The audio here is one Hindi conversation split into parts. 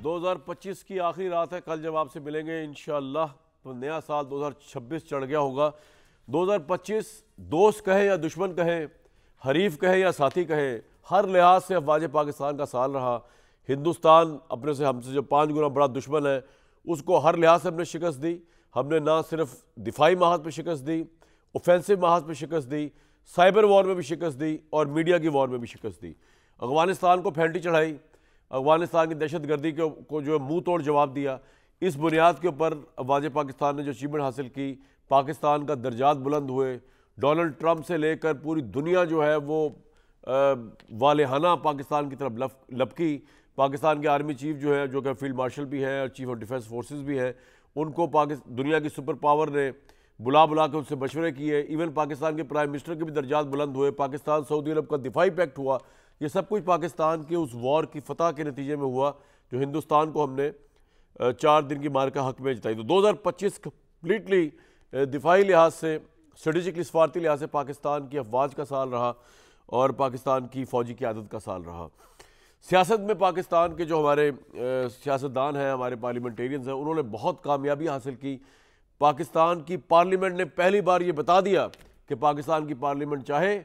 2025 की आखिरी रात है। कल जब आपसे मिलेंगे इंशाअल्लाह तो नया साल 2026 चढ़ गया होगा। 2025 दोस्त कहे या दुश्मन कहे, हरीफ कहे या साथी कहे, हर लिहाज से अफवाज पाकिस्तान का साल रहा। हिंदुस्तान अपने से हमसे जो 5 गुना बड़ा दुश्मन है उसको हर लिहाज से हमने शिकस्त दी। हमने ना सिर्फ दिफाई महाज पर शिकस्त दी, ऑफेंसिव महाज पर शिकस्त दी, साइबर वॉर में भी शिकस्त दी और मीडिया की वॉर में भी शिकस्त दी। अफगानिस्तान को फेंटी चढ़ाई, अफगानिस्तान की दहशत गर्दी को जो मुंह तोड़ जवाब दिया। इस बुनियाद के ऊपर अफवाज पाकिस्तान ने जो अचीवमेंट हासिल की, पाकिस्तान का दर्जात बुलंद हुए। डोनाल्ड ट्रंप से लेकर पूरी दुनिया जो है वो वालेहाना पाकिस्तान की तरफ लपकी। पाकिस्तान के आर्मी चीफ जो है, जो कि फील्ड मार्शल भी हैं और चीफ ऑफ डिफेंस फोर्सेस भी हैं, उनको दुनिया की सुपर पावर ने बुला के उनसे मशवरे किए। इवन पाकिस्तान के प्राइम मिनिस्टर के भी दर्जात बुलंद हुए। पाकिस्तान सऊदी अरब का दिफाई पैक्ट हुआ। ये सब कुछ पाकिस्तान के उस वॉर की फतह के नतीजे में हुआ जो हिंदुस्तान को हमने 4 दिन की मार का हक में जिताई। तो 2025 कम्प्लीटली दिफाई लिहाज से, स्ट्रेटेजिकली सफारती लिहाज से पाकिस्तान की अफवाज का साल रहा और पाकिस्तान की फ़ौजी क़यादत का साल रहा। सियासत में पाकिस्तान के जो हमारे सियासतदान हैं, हमारे पार्लियामेंटेरियंस हैं, उन्होंने बहुत कामयाबी हासिल की। पाकिस्तान की पार्लियामेंट ने पहली बार ये बता दिया कि पाकिस्तान की पार्लियामेंट चाहे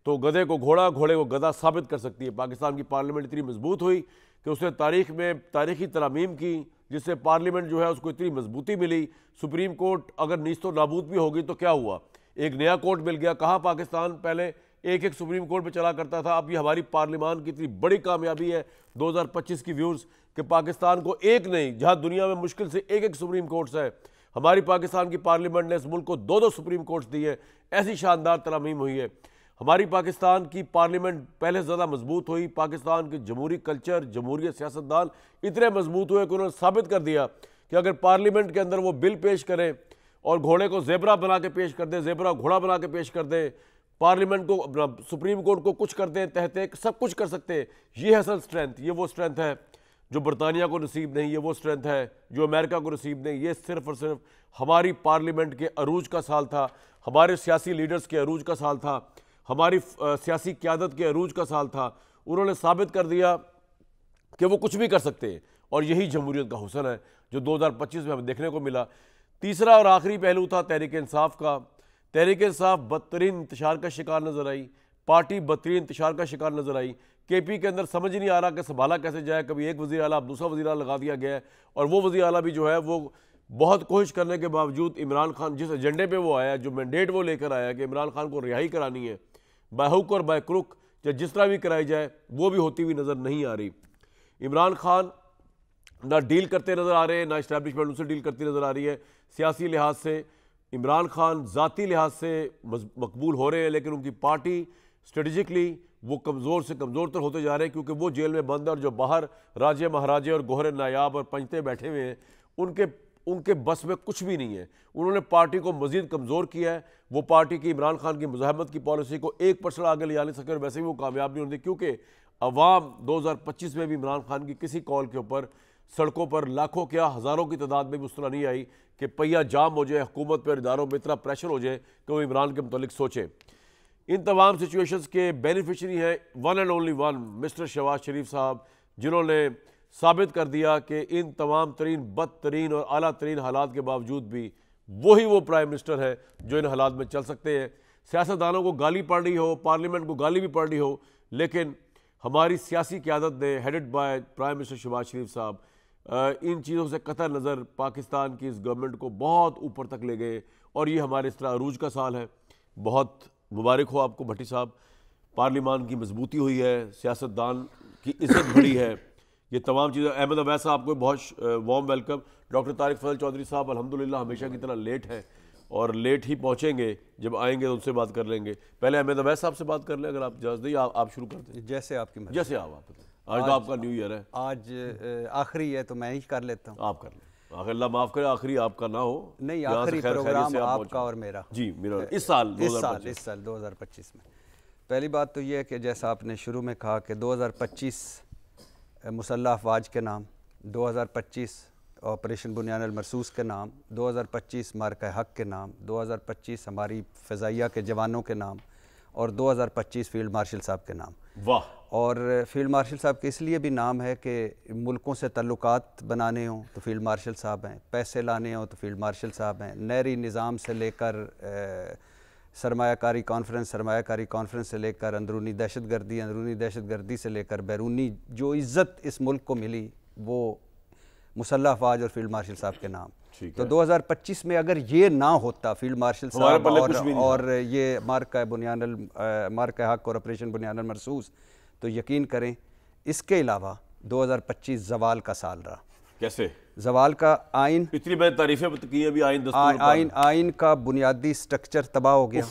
तो गधे को घोड़ा, घोड़े को गधा साबित कर सकती है। पाकिस्तान की पार्लियामेंट इतनी मजबूत हुई कि उसने तारीख में तारीखी तरामीम की, जिससे पार्लियामेंट जो है उसको इतनी मजबूती मिली। सुप्रीम कोर्ट अगर नीस्तो नाबूद भी होगी तो क्या हुआ, एक नया कोर्ट मिल गया। कहाँ पाकिस्तान पहले एक सुप्रीम कोर्ट पे चला करता था, अब ये हमारी पार्लियामान की इतनी बड़ी कामयाबी है 2025 की व्यूज़ कि पाकिस्तान को एक नहीं, जहाँ दुनिया में मुश्किल से एक सुप्रीम कोर्ट्स है, हमारी पाकिस्तान की पार्लियामेंट ने इस मुल्क को 2 सुप्रीम कोर्ट्स दी है। ऐसी शानदार तरामीम हुई है। हमारी पाकिस्तान की पार्लियामेंट पहले से ज़्यादा मजबूत हुई। पाकिस्तान के जमहूरी कल्चर, जमहूरी सियासतदान इतने मजबूत हुए कि उन्होंने साबित कर दिया कि अगर पार्लियामेंट के अंदर वो बिल पेश करें और घोड़े को जेबरा बना के पेश कर दें, जेबरा घोड़ा बना के पेश कर दें, पार्लियामेंट को, सुप्रीम कोर्ट को कुछ कर दें, तहत सब कुछ कर सकते हैं। ये है असल स्ट्रेंथ। ये वो स्ट्रेंथ है जो बरतानिया को नसीब नहीं, ये वो स्ट्रेंथ है जो अमेरिका को नसीब नहीं। ये सिर्फ और सिर्फ हमारी पार्लियामेंट के अरूज का साल था, हमारे सियासी लीडर्स के अरूज का साल था, हमारी सियासी क़यादत के अरूज का साल था। उन्होंने साबित कर दिया कि वो कुछ भी कर सकते हैं और यही जमहूरियत का हुस्न है जो 2025 में हमें देखने को मिला। तीसरा और आखिरी पहलू था तहरीक इंसाफ का। तहरीक इंसाफ बदतरीन इंतशार का शिकार नजर आई, पार्टी बदतरीन इंतशार का शिकार नजर आई। केपी के अंदर समझ ही नहीं आ रहा कि संभाला कैसे जाए। कभी एक वज़ीर आला, अब दूसरा वज़ीर आला लगा दिया गया है और वो वज़ीर आला भी जो है वो बहुत कोशिश करने के बावजूद इमरान खान जिस एजेंडे पे वो आया, जो मैंडेट वो लेकर आया कि इमरान खान को रिहाई करानी है बाय हुक और बाय क्रुक, या जिस तरह भी कराई जाए, वो भी होती हुई नज़र नहीं आ रही। इमरान खान ना डील करते नज़र आ रहे हैं, ना इस्टेब्लिशमेंट उनसे डील करती नज़र आ रही है। सियासी लिहाज से इमरान खान ज़ाती लिहाज से मकबूल हो रहे हैं, लेकिन उनकी पार्टी स्ट्रेटजिकली वो कमज़ोर से कमज़ोर तर होते जा रहे हैं, क्योंकि वो जेल में बंद है और जो बाहर राजे महाराजे और गोहरे नायाब और पंचते बैठे हुए हैं, उनके बस में कुछ भी नहीं है। उन्होंने पार्टी को मज़ीद कमज़ोर किया है। वो पार्टी की इमरान खान की मुज़ाहमत की पॉलिसी को 1% आगे ले जा नहीं सके और वैसे भी वो कामयाब नहीं होती, क्योंकि अवाम 2025 में भी इमरान खान की किसी कॉल के ऊपर सड़कों पर लाखों क्या हज़ारों की तादाद में भी उस तरह नहीं आई कि पहिया जाम हो जाए, हुकूमत पर इदारों में इतना प्रेशर हो जाए कि वो इमरान के मुतालिक सोचे। इन तमाम सिचुएशंस के बेनिफिशरी हैं one and only one, mister Shahbaz Sharif साहब, जिन्होंने साबित कर दिया कि इन तमाम तरीन बदतरीन और आला तरीन हालात के बावजूद भी वही वो प्राइम मिनिस्टर है जो इन हालात में चल सकते हैं। सियासतदानों को गाली पड़ रही हो, पार्लियामेंट को गाली भी पड़ रही हो, लेकिन हमारी सियासी क़यादत ने headed by prime minister Shahbaz Sharif साहब इन चीज़ों से कतई नज़र पाकिस्तान की इस गवर्नमेंट को बहुत ऊपर तक ले गए और ये हमारे इस तरह अरूज का साल है। बहुत मुबारक हो आपको भट्टी साहब। पार्लियामान की मजबूती हुई है, सियासतदान की इज्जत बढ़ी है, ये तमाम चीज़ें। अहमद अवैस साहब को बहुत वार्म वेलकम। डॉक्टर तारिक फजल चौधरी साहब अल्हम्दुलिल्लाह हमेशा की तरह लेट है और लेट ही पहुँचेंगे, जब आएंगे तो उनसे बात कर लेंगे। पहले अहमद अवैस साहब से बात कर लें, अगर आप इजाज़त दें। आप शुरू कर दें जैसे आपकी मर्ज़ी। जैसे आप आज तो आपका न्यू ईयर है, आज आखिरी है तो मैं ही कर लेता हूँ। आप कर लें। अल्लाह माफ़ करे आखिरी आपका ना हो। नहीं, आखिरी प्रोग्राम आपका और मेरा जी, मेरा इस साल 2025 में। पहली बात तो ये है कि जैसा आपने शुरू में कहा कि 2025 मुसल्लह अफवाज के नाम, 2025 ऑपरेशन बुनियान अल मरसूस के नाम, 2025 मार्का हक के नाम, 2025 हमारी फ़िज़ाइया के जवानों के नाम और 2025 फील्ड मार्शल साहब के नाम। वाह। और फील्ड मार्शल साहब के इसलिए भी नाम है कि मुल्कों से तल्लुकात बनाने हों तो फील्ड मार्शल साहब हैं, पैसे लाने हों तो फील्ड मार्शल साहब हैं, नहरी निज़ाम से लेकर सरमायाकारी कॉन्फ्रेंस से लेकर अंदरूनी दहशतगर्दी से लेकर बैरूनी जो इज़्ज़त इस मुल्क को मिली वो मुसल्लह अफवाज और फील्ड मार्शल साहब के नाम। तो 2025 में अगर ये ना होता फील्ड मार्शल साहब और ये मार्का हक और ऑपरेशन बुनियानुल मरसूस, तो यकीन करें इसके अलावा 2025 ज़वाल का साल रहा। कैसे? ज़वाल का आइन, इतनी बड़ी तारीफें की अभी आइन का बुनियादी स्ट्रक्चर तबाह हो गया,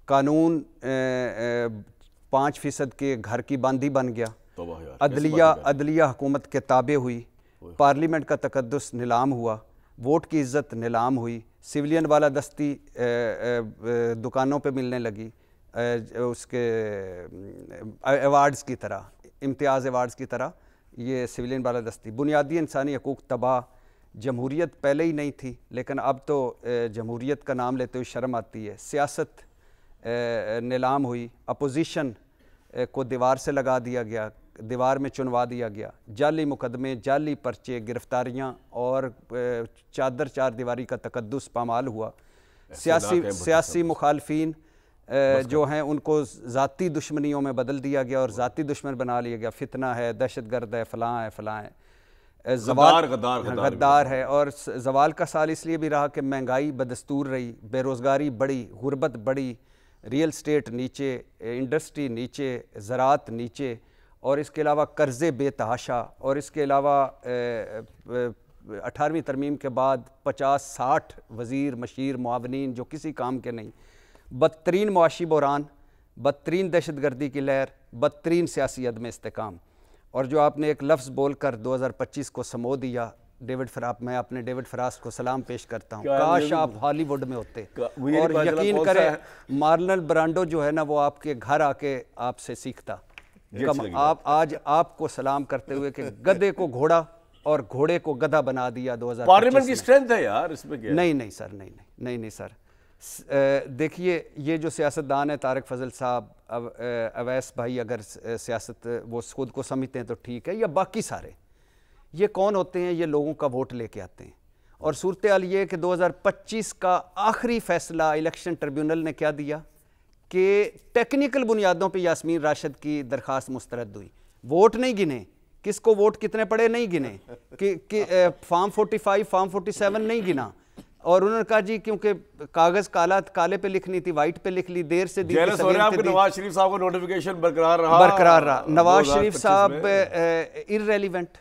कानून 5% के घर की बंदी बन गया, अदलिया हुकूमत के ताबे हुई, पार्लियामेंट का तकद्दुस नीलाम हुआ, वोट की इज़्ज़त नीलाम हुई, सिविलियन वाला दस्ती दुकानों पे मिलने लगी, उसके अवार्ड्स की तरह, इम्तियाज़ अवार्ड्स की तरह ये सिविलियन वाला दस्ती, बुनियादी इंसानी हकूक़ तबाह, जमहूरियत पहले ही नहीं थी लेकिन अब तो जमहूरियत का नाम लेते हुए शर्म आती है, सियासत नीलाम हुई, अपोजिशन को दीवार से लगा दिया गया, दीवार में चुनवा दिया गया, जाली मुकदमे, जाली पर्चे, गिरफ्तारियाँ और चादर चार दीवारी का तकद्दुस पामाल हुआ। सियासी मुखालफीन जो हैं उनको ज़ाती दुश्मनियों में बदल दिया गया और ज़ाती दुश्मन बना लिया गया, फितना है, दहशतगर्द है, फ़लाँ है, गद्दार है। और ज़वाल का साल इसलिए भी रहा कि महंगाई बदस्तूर रही, बेरोज़गारी बढ़ी, गुर्बत बढ़ी, रियल स्टेट नीचे, इंडस्ट्री नीचे, ज़राअत नीचे, और इसके अलावा कर्ज़े बेतहाशा, और इसके अलावा 18वीं तरमीम के बाद 50-60 वज़ीर मशीर मुआवनीन जो किसी काम के नहीं, बदतरीन मुआशी बहरान, बदतरीन दहशतगर्दी की लहर, बदतरीन सियासी अदम इस्तेकाम। और जो आपने एक लफ्ज़ बोलकर 2025 को समो दिया, मैं अपने डेविड फराज को सलाम पेश करता हूँ, काश आप हॉलीवुड में होते। और यकीन करें मार्लन ब्रांडो जो है ना वो आपके घर आके आपसे सीखता। आप आज आपको सलाम करते हुए कि गधे को घोड़ा और घोड़े को गधा बना दिया 2025 पार्लियामेंट की स्ट्रेंथ है यार इसमें क्या? नहीं सर, नहीं सर। देखिए ये जो सियासतदान है तारिक फजल साहब, अवैस भाई, अगर सियासत वो खुद को समझते हैं तो ठीक है, या बाकी सारे ये कौन होते हैं? ये लोगों का वोट लेके आते हैं। और सूरत हाल ये कि 2025 का आखिरी फैसला इलेक्शन ट्रिब्यूनल ने क्या दिया कि टेक्निकल बुनियादों पे यास्मीन राशिद की दरख्वास्त मुस्तरद हुई, वोट नहीं गिने, किसको वोट कितने पड़े नहीं गिने, कि फॉर्म 45 फॉर्म 47 नहीं गिना, और उन्होंने कहा जी क्योंकि कागज काले पे लिखनी थी, वाइट पे लिख ली, देर से दी। नवाज शरीफ साहब का नोटिफिकेशन बरकरार रहा। नवाज शरीफ साहब इररेलिवेंट,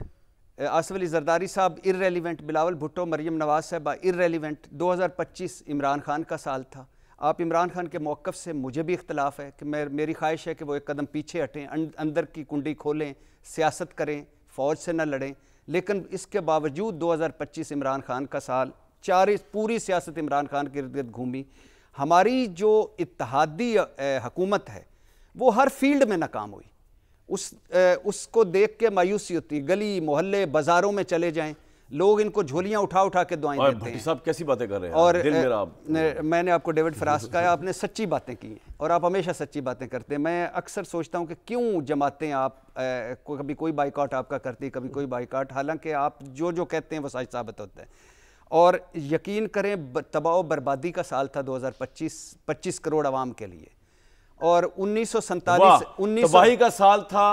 आसिफ अली जरदारी साहब इररेलिवेंट, बिलावल भुट्टो, मरियम नवाज साहब इररेलिवेंट। 2025 इमरान खान का साल था। आप इमरान खान के मौक़िफ़ से मुझे भी इख्तलाफ है कि मेरी ख्वाहिश है कि वो एक कदम पीछे हटें, अंदर की कुंडी खोलें, सियासत करें, फ़ौज से न लड़ें। लेकिन इसके बावजूद 2025 इमरान खान का साल, पूरी सियासत इमरान खान के इर्द गिर्द घूमी। हमारी जो इत्तेहादी हुकूमत है वो हर फील्ड में नाकाम हुई। उसको देख के मायूसी होती। गली मोहल्ले बाज़ारों में चले जाएं, लोग इनको झोलियां उठा के दुआएं देते हैं। सब कैसी बातें कर रहे हैं और मैंने आपको डेविड फराज का, आपने सच्ची बातें की हैं और आप हमेशा सच्ची बातें करते हैं। मैं अक्सर सोचता हूं कि क्यों जमातें आप कभी कोई बाइकआउट आपका करती, कभी कोई बाइकआउट, हालांकि आप जो कहते हैं वो सच साबित होता है। और यकीन करें तबाह बर्बादी का साल था 2025 करोड़ आवाम के लिए। और 1947 तबाही का साल था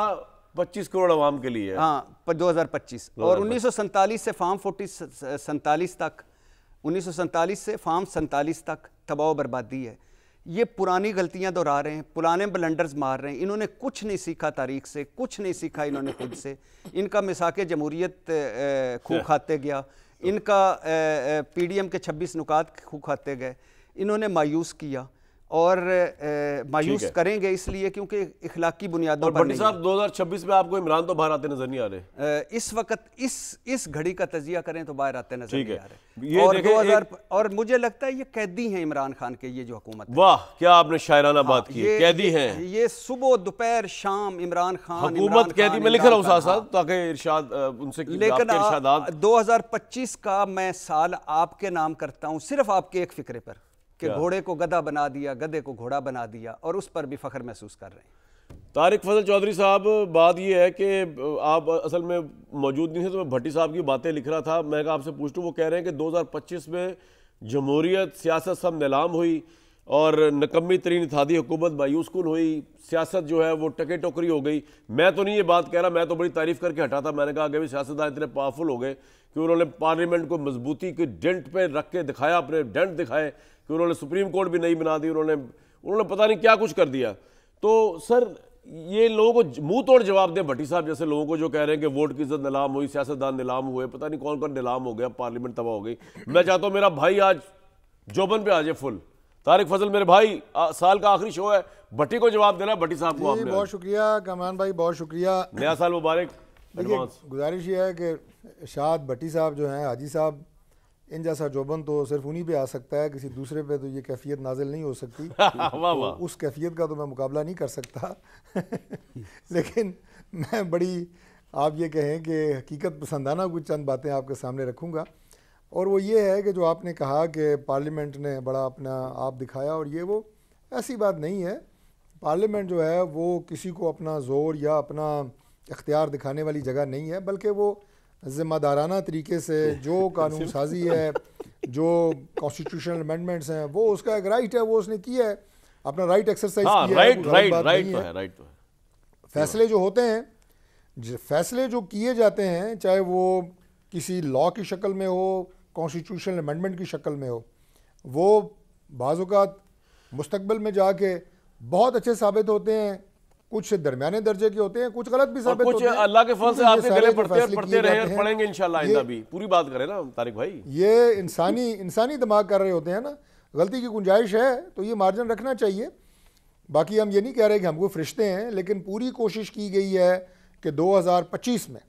25 करोड़ आवाम के लिए। हाँ 2025। और 1947 से फार्म 47 तक, 1947 से फार्म 47 तक तबाह बर्बादी है। ये पुरानी गलतियां दोहरा रहे हैं, पुराने ब्लंडर्स मार रहे हैं। इन्होंने कुछ नहीं सीखा तारीख से, कुछ नहीं सीखा इन्होंने खुद से। इनका मिसाक जमहूरियत खूब खाते गया, इनका PDM के 26 नुकात खूब खाते गए। इन्होंने मायूस किया और मायूस करेंगे इसलिए क्योंकि इखलाकी बुनियादों पर नहीं। साहब 2026 में आपको इमरान तो बाहर आते नजर नहीं आ रहे। इस वक्त इस घड़ी का तजिया करें तो बाहर आते नजर नहीं आ रहे। और मुझे लगता है ये कैदी हैं इमरान खान के, ये जो हुकूमत। वाह क्या आपने शायराना बात की, कैदी हैं ये। सुबह दोपहर शाम इमरान खान, हुकूमत कैदी। मैं लिख रहा हूँ साथ ताकि इरशाद उनसे। लेकिन 2025 का मैं साल आपके नाम करता हूँ सिर्फ आपके एक फिक्रे पर कि घोड़े को गधा बना दिया, गधे को घोड़ा बना दिया, और उस पर भी फख्र महसूस कर रहे हैं। तारिक फजल चौधरी साहब, बात ये है कि आप असल में मौजूद नहीं थे तो मैं भट्टी साहब की बातें लिख रहा था। मैं आपसे पूछ लूँ, वो कह रहे हैं कि 2025 में जमहूरियत सियासत सब नीलाम हुई और नकम्मी तरीन इत्तेहादी हुकूमत मायूस कुन हुई, सियासत जो है वो टके टोकरी हो गई। मैं तो नहीं ये बात कह रहा, मैं तो बड़ी तारीफ करके हटा था। मैंने कहा कि भी सियासतदान इतने पावरफुल हो गए कि उन्होंने पार्लियामेंट को मजबूती के डेंट पे रख के दिखाया, अपने डेंट दिखाए कि उन्होंने सुप्रीम कोर्ट भी नहीं बना दी, उन्होंने पता नहीं क्या कुछ कर दिया। तो सर ये लोगों को मुंह तोड़ जवाब दें भट्टी साहब जैसे लोगों को जो कह रहे हैं कि वोट की इज्जत नीलाम हुई, सियासतदान नीलाम हुए, पता नहीं कौन कौन नीलाम हो गया, पार्लियामेंट तबाह हो गई। मैं चाहता हूं मेरा भाई आज जोबन पे आ जाए फुल। तारिक फजल मेरे भाई, साल का आखिरी शो है, भट्टी को जवाब देना है, भट्टी साहब को आपने। बहुत शुक्रिया कमान भाई, बहुत शुक्रिया। नया साल मुबारक। गुजारिश ये है कि शायद भट्टी साहब जो हैं, हाजी साहब, इन जैसा जोबन तो सिर्फ उन्हीं पे आ सकता है, किसी दूसरे पे तो ये कैफियत नाजिल नहीं हो सकती। तो उस कैफियत का तो मैं मुकाबला नहीं कर सकता। लेकिन मैं बड़ी, आप ये कहें कि हकीकत पसंदाना कुछ चंद बातें आपके सामने रखूँगा, और वो ये है कि जो आपने कहा कि पार्लियामेंट ने बड़ा अपना आप दिखाया, और ये वो ऐसी बात नहीं है। पार्लियामेंट जो है वो किसी को अपना ज़ोर या अपना इख्तियार दिखाने वाली जगह नहीं है, बल्कि वो ज़िम्मेदाराना तरीके से जो कानून साजी है, जो कॉन्स्टिट्यूशनल अमेंडमेंट्स हैं, वो उसका एक राइट है, वो उसने किया है, अपना राइट एक्सरसाइज किया है। राइट फैसले जो होते हैं, फैसले जो किए जाते हैं, चाहे वो किसी लॉ की शक्ल में हो, कॉन्स्टिट्यूशनल अमेंडमेंट की शक्ल में हो, वो बाज़ औक़ात मुस्तकबिल में जाके बहुत अच्छे साबित होते हैं, कुछ दरमियाने दर्जे के होते हैं, कुछ गलत भी साबित होते हैं। अल्लाह के फजल से आपने गले पढ़ते रहे और पढ़ेंगे इंशाल्लाह आइंदा भी। पूरी बात करें ना तारिक भाई, ये इंसानी दिमाग कर रहे होते हैं ना, गलती की गुंजाइश है तो ये मार्जिन रखना चाहिए। बाकी हम ये नहीं कह रहे कि हम कोई फरिश्ते हैं, लेकिन पूरी कोशिश की गई है कि 2025 में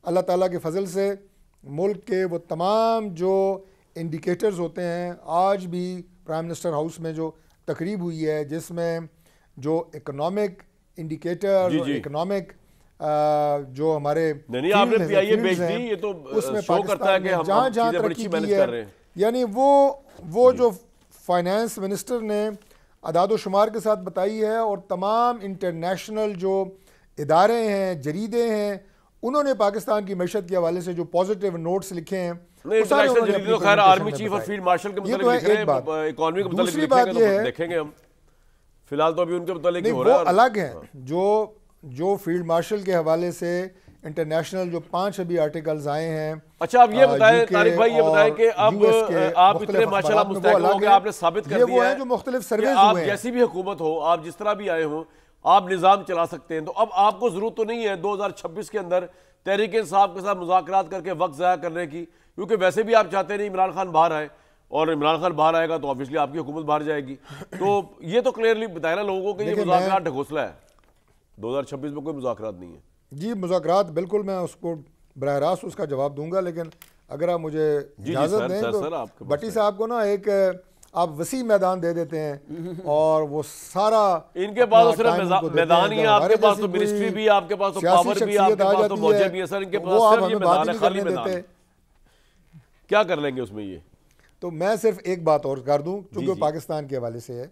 अल्लाह ताला के फजल से मुल्क के वो तमाम जो इंडिकेटर्स होते हैं, आज भी प्राइम मिनिस्टर हाउस में जो तकरीब हुई है, जिसमें जो इकोनॉमिक इंडिकेटर, इकोनॉमिक जो हमारे आपने पीआईए बेच दी, ये तो उसमें शो करता है कि हम जहाँ जहाँ तरक्की की है, यानी वो जो फाइनेंस मिनिस्टर ने अदाद शुमार के साथ बताई है, और तमाम इंटरनेशनल जो इदारे हैं, जरीदे हैं, उन्होंने पाकिस्तान की मैशत के हवाले से जो पॉजिटिव नोट्स लिखे हैं, तो खैर आर्मी चीफ और फील्ड मार्शल के मतलब लिख रहे हैं, इकोनॉमी के मतलब दूसरी बात ये है, देखेंगे हम फिलहाल तो अभी उनके मतलब हो रहा है, अलग है। जो फील्ड मार्शल के हवाले से इंटरनेशनल जो 5 अभी आर्टिकल्स आए हैं। अच्छा, अब ये बताएं तारिक भाई, ये बताएं कि अब आप इतने माशाल्लाह मुस्तैद हो गए, आपने साबित कर दिया है जो मुख्तलिफ सर्वेज आप हुए हैं, जैसी भी हुकूमत हो, आप जिस तरह भी आए हो, आप निज़ाम चला सकते हैं। तो अब आपको जरूरत तो नहीं है 2026 के अंदर तहरीक इंसाफ के साथ मुज़ाकरात करके वक्त ज़ाया करने की, क्योंकि वैसे भी आप चाहते नहीं इमरान खान बाहर आए, और इमरान खान बाहर आएगा तो ऑब्वियसली आपकी हुकूमत बाहर जाएगी। तो ये तो क्लियरली बताया ना लोगों को कि ये मुज़ाकरात ढकोसला है, 2026 में कोई मुज़ाकरात नहीं है। जी मुज़ाकरात बिल्कुल, मैं उसको बराह रास्त उसका जवाब दूंगा, लेकिन अगर आप मुझे इजाज़त दें तो भट्टी साहब को ना एक आप वसी मैदान दे देते हैं, और वो सारा इनके पास तो सिर्फ मैदान ही है, आपके पास तो मिनिस्ट्री भी है, आपके पास तो पावर भी है, आपके पास तो फौजें भी है। सर इनके पास सिर्फ ये मैदान है, खाली मैदान, क्या कर लेंगे उसमें ये? तो मैं सिर्फ एक बात और कर दूं, चूंकि पाकिस्तान के हवाले से है,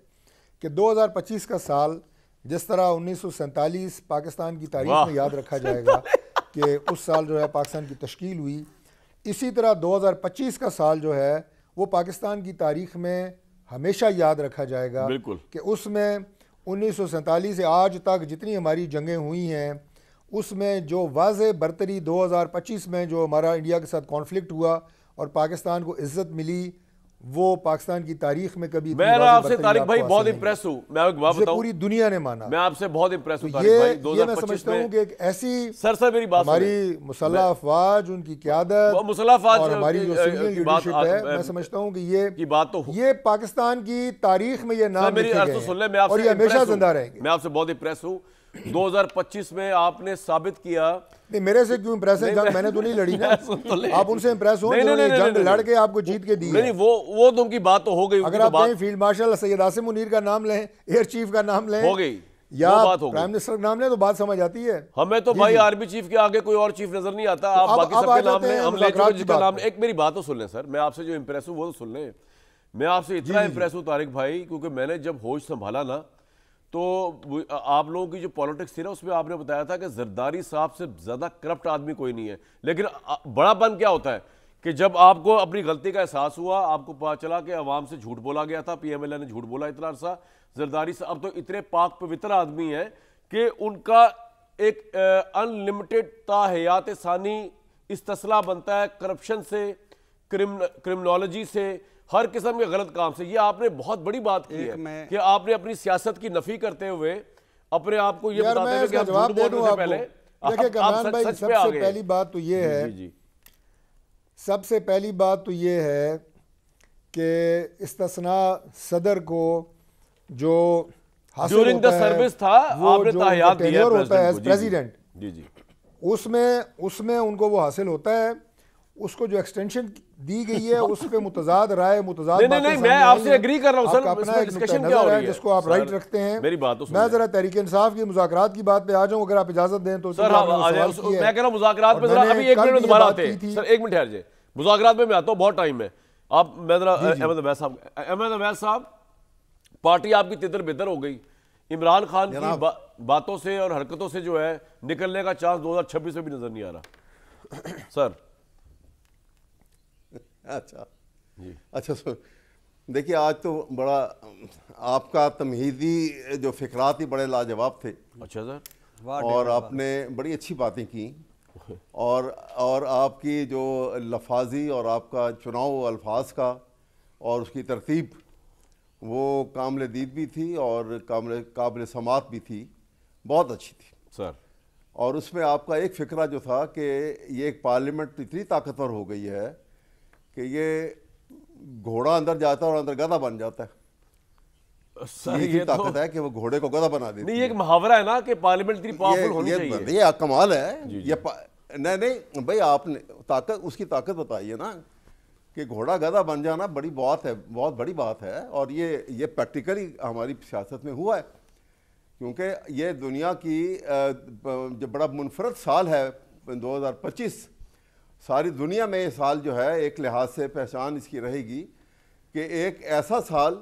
कि 2025 का साल जिस तरह 1947 पाकिस्तान की तारीख में याद रखा जाएगा कि उस साल जो है पाकिस्तान की तश्कील हुई, इसी तरह 2025 का साल जो है वो पाकिस्तान की तारीख में हमेशा याद रखा जाएगा कि उसमें 1947 से आज तक जितनी हमारी जंगें हुई हैं, उसमें जो वाज़े बरतरी 2025 में जो हमारा इंडिया के साथ कॉन्फ्लिक्ट हुआ और पाकिस्तान को इज्जत मिली, वो पाकिस्तान की तारीख में कभी। मैं आपसे तारिक भाई बहुत इंप्रेस हूं, मैं एक बात बताऊं, पूरी दुनिया ने माना, मैं आपसे बहुत इंप्रेस हूं तारिक भाई। 2025 मैं समझता हूं कि एक ऐसी सर मेरी बात, हमारी मुसल्लह अफवाज, उनकी क़यादत, मुसल्लह अफवाज और हमारी जो सीनियर लीडरशिप है, मैं समझता हूं कि ये बात तो ये पाकिस्तान की तारीख में ये नाम लिखे गए हैं और ये हमेशा जिंदा रहेंगे। मैं आपसे बहुत इंप्रेस हूं। 2025 में आपने साबित किया, नहीं मेरे से क्यों इंप्रेस है, जंग मैंने तो नहीं लड़ी ना, आप उनसे इंप्रेस हो, जंग लड़ के आपको जीत के दी है। नहीं वो तो उनकी बात तो हो गई। अगर आप फील्ड मार्शल सैयद आसिम मुनीर का नाम लें, एयर चीफ का नाम लें, हो गई, या प्राइम मिनिस्टर का नाम लें, तो बात समझ आती है। हमें तो भाई आर्मी चीफ के आगे कोई और चीफ नजर नहीं आता। आप बाकी सबके नाम लें, हम ले चुके जिसका नाम। एक मेरी बात तो सुन लें सर, मैं आपसे जो इंप्रेस हूँ वो तो सुन लें। मैं आपसे इतना इंप्रेस हूँ तारिक भाई, क्योंकि मैंने जब होश संभाला ना, तो आप लोगों की जो पॉलिटिक्स थी ना उसमें आपने बताया था कि जरदारी साहब से ज़्यादा करप्ट आदमी कोई नहीं है, लेकिन बड़ापन क्या होता है कि जब आपको अपनी गलती का एहसास हुआ, आपको पता चला कि अवाम से झूठ बोला गया था, PMLN ने झूठ बोला इतना अरसा, जरदारी साहब तो इतने पाक पवित्र आदमी हैं कि उनका एक अनलिमिटेड ताहयात सानी इस्तेसला बनता है करप्शन से, क्रिमिनोलॉजी से, हर किस्म के गलत काम से। ये आपने बहुत बड़ी बात की है कि आपने अपनी सियासत की नफी करते हुए अपने आप को ये बताते हुए कि हम झूठ बोलने से पहले देखिए कमरान भाई, सबसे पहली बात तो ये है, सबसे पहली बात तो ये है कि इस्तिस्ना सदर को जो ड्यूरिंग द सर्विस था, आपने ताहयात दिया होता है एज प्रेसिडेंट, जी जी, उसमें उनको वो हासिल होता है। उसको जो एक्सटेंशन दी गई है उस पे मुतजाद राय, मुतजाद नहीं, मैं आपसे एग्री कर रहा हूं सर, अपना एक डिस्कशन क्या हो रही है जिसको आप राइट रखते हैं। मेरी बात तो मैं जरा तहरीक इंसाफ की मुज़ाकरात की बात पे आ जाऊं, अगर आप इजाजत दें तो। सर मैं कह रहा हूं मुज़ाकरात में, जरा अभी 1 मिनट में दोबारा आते हैं सर, 1 मिनट ठहर जाए, मुज़ाकरात में मैं आता हूं, बहुत टाइम है। आप मैं जरा अहमद अवैस साहब, पार्टी आपकी तितर बितर हो गई, इमरान खान की बातों से और हरकतों से जो है निकलने का चांस 2026 में भी नजर नहीं आ रहा सर। अच्छा सर, देखिए आज तो बड़ा आपका तमहीदी जो फिक्रात ही बड़े लाजवाब थे। अच्छा सर, और आपने बड़ी अच्छी बातें की और आपकी जो लफाजी और आपका चुनाव अल्फाज का और उसकी तरतीब वो काबिल दीद भी थी और काबिल समात भी थी, बहुत अच्छी थी सर। और उसमें आपका एक फ़िक्रा जो था कि ये एक पार्लियामेंट इतनी ताकतवर हो गई है कि ये घोड़ा अंदर जाता है और अंदर गधा बन जाता है। सर ये ताकत है कि वो घोड़े को गधा बना देती है। नहीं, एक मुहावरा है ना कि पार्लियामेंट इतनी पावरफुल होनी चाहिए। ये कमाल है। ये नहीं भाई, आपने ताकत, उसकी ताकत बताइए ना कि घोड़ा गधा बन जाना बड़ी बात है, बहुत बड़ी बात है। और ये प्रैक्टिकली हमारी सियासत में हुआ है, क्योंकि ये दुनिया की जो बड़ा मुनफरद साल है 2025, सारी दुनिया में ये साल जो है एक लिहाज से पहचान इसकी रहेगी कि एक ऐसा साल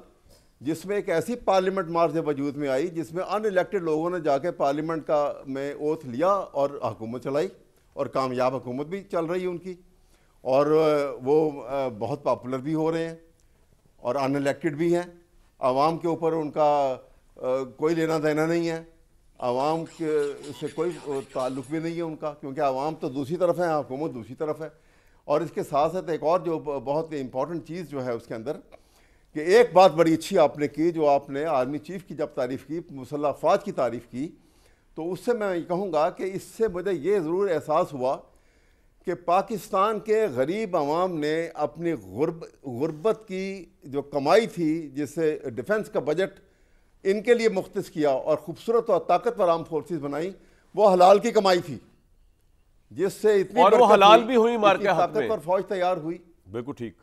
जिसमें एक ऐसी पार्लियामेंट मार्च वजूद में आई जिसमें अनइलेक्टेड लोगों ने जाके पार्लियामेंट का में ओथ लिया और हुकूमत चलाई, और कामयाब हुकूमत भी चल रही है उनकी, और वो बहुत पॉपुलर भी हो रहे हैं और अनइलेक्टेड भी हैं। आवाम के ऊपर उनका कोई लेना देना नहीं है, आवाम से कोई ताल्लुक़ भी नहीं है उनका, क्योंकि आवाम तो दूसरी तरफ है, हुकूमत दूसरी तरफ है। और इसके साथ साथ एक और जो बहुत इंपॉर्टेंट चीज़ जो है उसके अंदर कि एक बात बड़ी अच्छी आपने की, जो आपने आर्मी चीफ़ की जब तारीफ़ की, मुसल्लह अफ़वाज की तारीफ़ की, तो उससे मैं कहूँगा कि इससे मुझे ये ज़रूर एहसास हुआ कि पाकिस्तान के गरीब आवाम ने अपनी गुर्बत की जो कमाई थी, जिससे डिफेंस का बजट इनके लिए मुख्तस किया और ख़ूबसूरत और ताकतवर आर्म फोर्सेस बनाई, वो हलाल की कमाई थी, जिससे इतनी और वो हलाल भी हुई, मार के ताकतवर फौज तैयार हुई। बिल्कुल ठीक।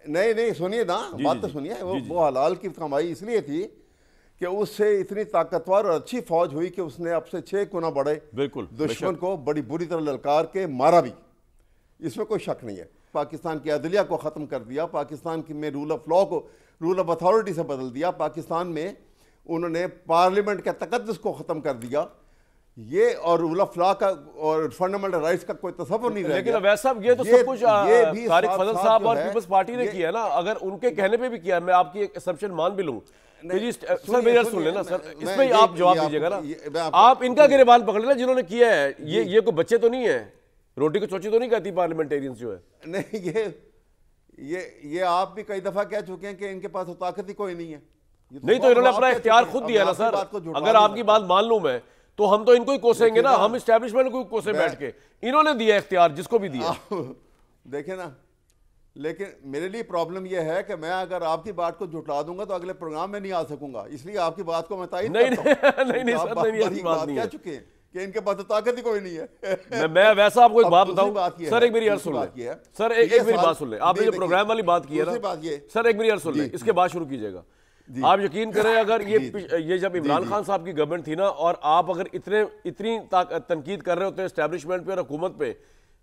नहीं सुनिए ना, बात तो सुनिए। वो हलाल की कमाई इसलिए थी कि उससे इतनी ताकतवर और अच्छी फौज हुई कि उसने अब से 6 गुना बढ़े बिल्कुल दुश्मन को बड़ी बुरी तरह ललकार के मारा भी, इसमें कोई शक नहीं है। पाकिस्तान की अदलिया को ख़त्म कर दिया, पाकिस्तान की में रूल ऑफ लॉ को रूल ऑफ अथॉरिटी से बदल दिया, पाकिस्तान में उन्होंने पार्लियामेंट के तकद्दुस को ख़त्म कर दिया। ये और रूल ऑफ लॉ का और फंडामेंटल राइट्स का कोई तस्वर नहीं रह गया। लेकिन वैसे साहब ये तो सब कुछ तारिक फजल साहब और पीपल्स पार्टी ने किया ना, अगर उनके कहने पे भी किया, मैं आपकी एक असम्पशन मान भी लूं। सर मेरी सुन लेना सर, इसमें आप जवाब दीजिएगा ना। आप इनका गिरबान पकड़ लेना जिन्होंने किया है। ये कोई बच्चे तो नहीं है, रोटी को चोची तो नहीं कहती पार्लियामेंटेरियंस जो है। नहीं, ये आप भी कई दफा कह चुके हैं कि इनके पास ताकत ही कोई नहीं है। नहीं तो इन्होंने अपना इख्तियार खुद दिया ना सर। अगर आपकी बात मान लूं मैं, तो हम तो इनको ही कोसेंगे ना, हम एस्टैब्लिशमेंट को कोसे बैठ के। इन्होंने दिया इख्तियार, जिसको भी दिया। देखे ना, लेकिन मेरे लिए प्रॉब्लम यह है कि मैं अगर आपकी बात को झुटला दूंगा तो अगले प्रोग्राम में नहीं आ सकूंगा, इसलिए आपकी बात को मैं तायद नहीं सर, नहीं बात नहीं कह चुके हैं कि इनके पास ताकत ही कोई नहीं है। मैं वैसा आपको एक बात बताऊं सर, एक मेरी अर्ज सुन ले सर, एक मेरी बात सुन ले। आपने जो प्रोग्राम वाली बात की है ना सर, एक मेरी अर्ज सुन ले, इसके बाद शुरू कीजिएगा। आप यकीन करें, अगर ये जब इमरान खान साहब की गवर्नमेंट थी ना, और आप अगर इतनी तनकीद कर रहे होते एस्टैब्लिशमेंट पे और हुकूमत पे,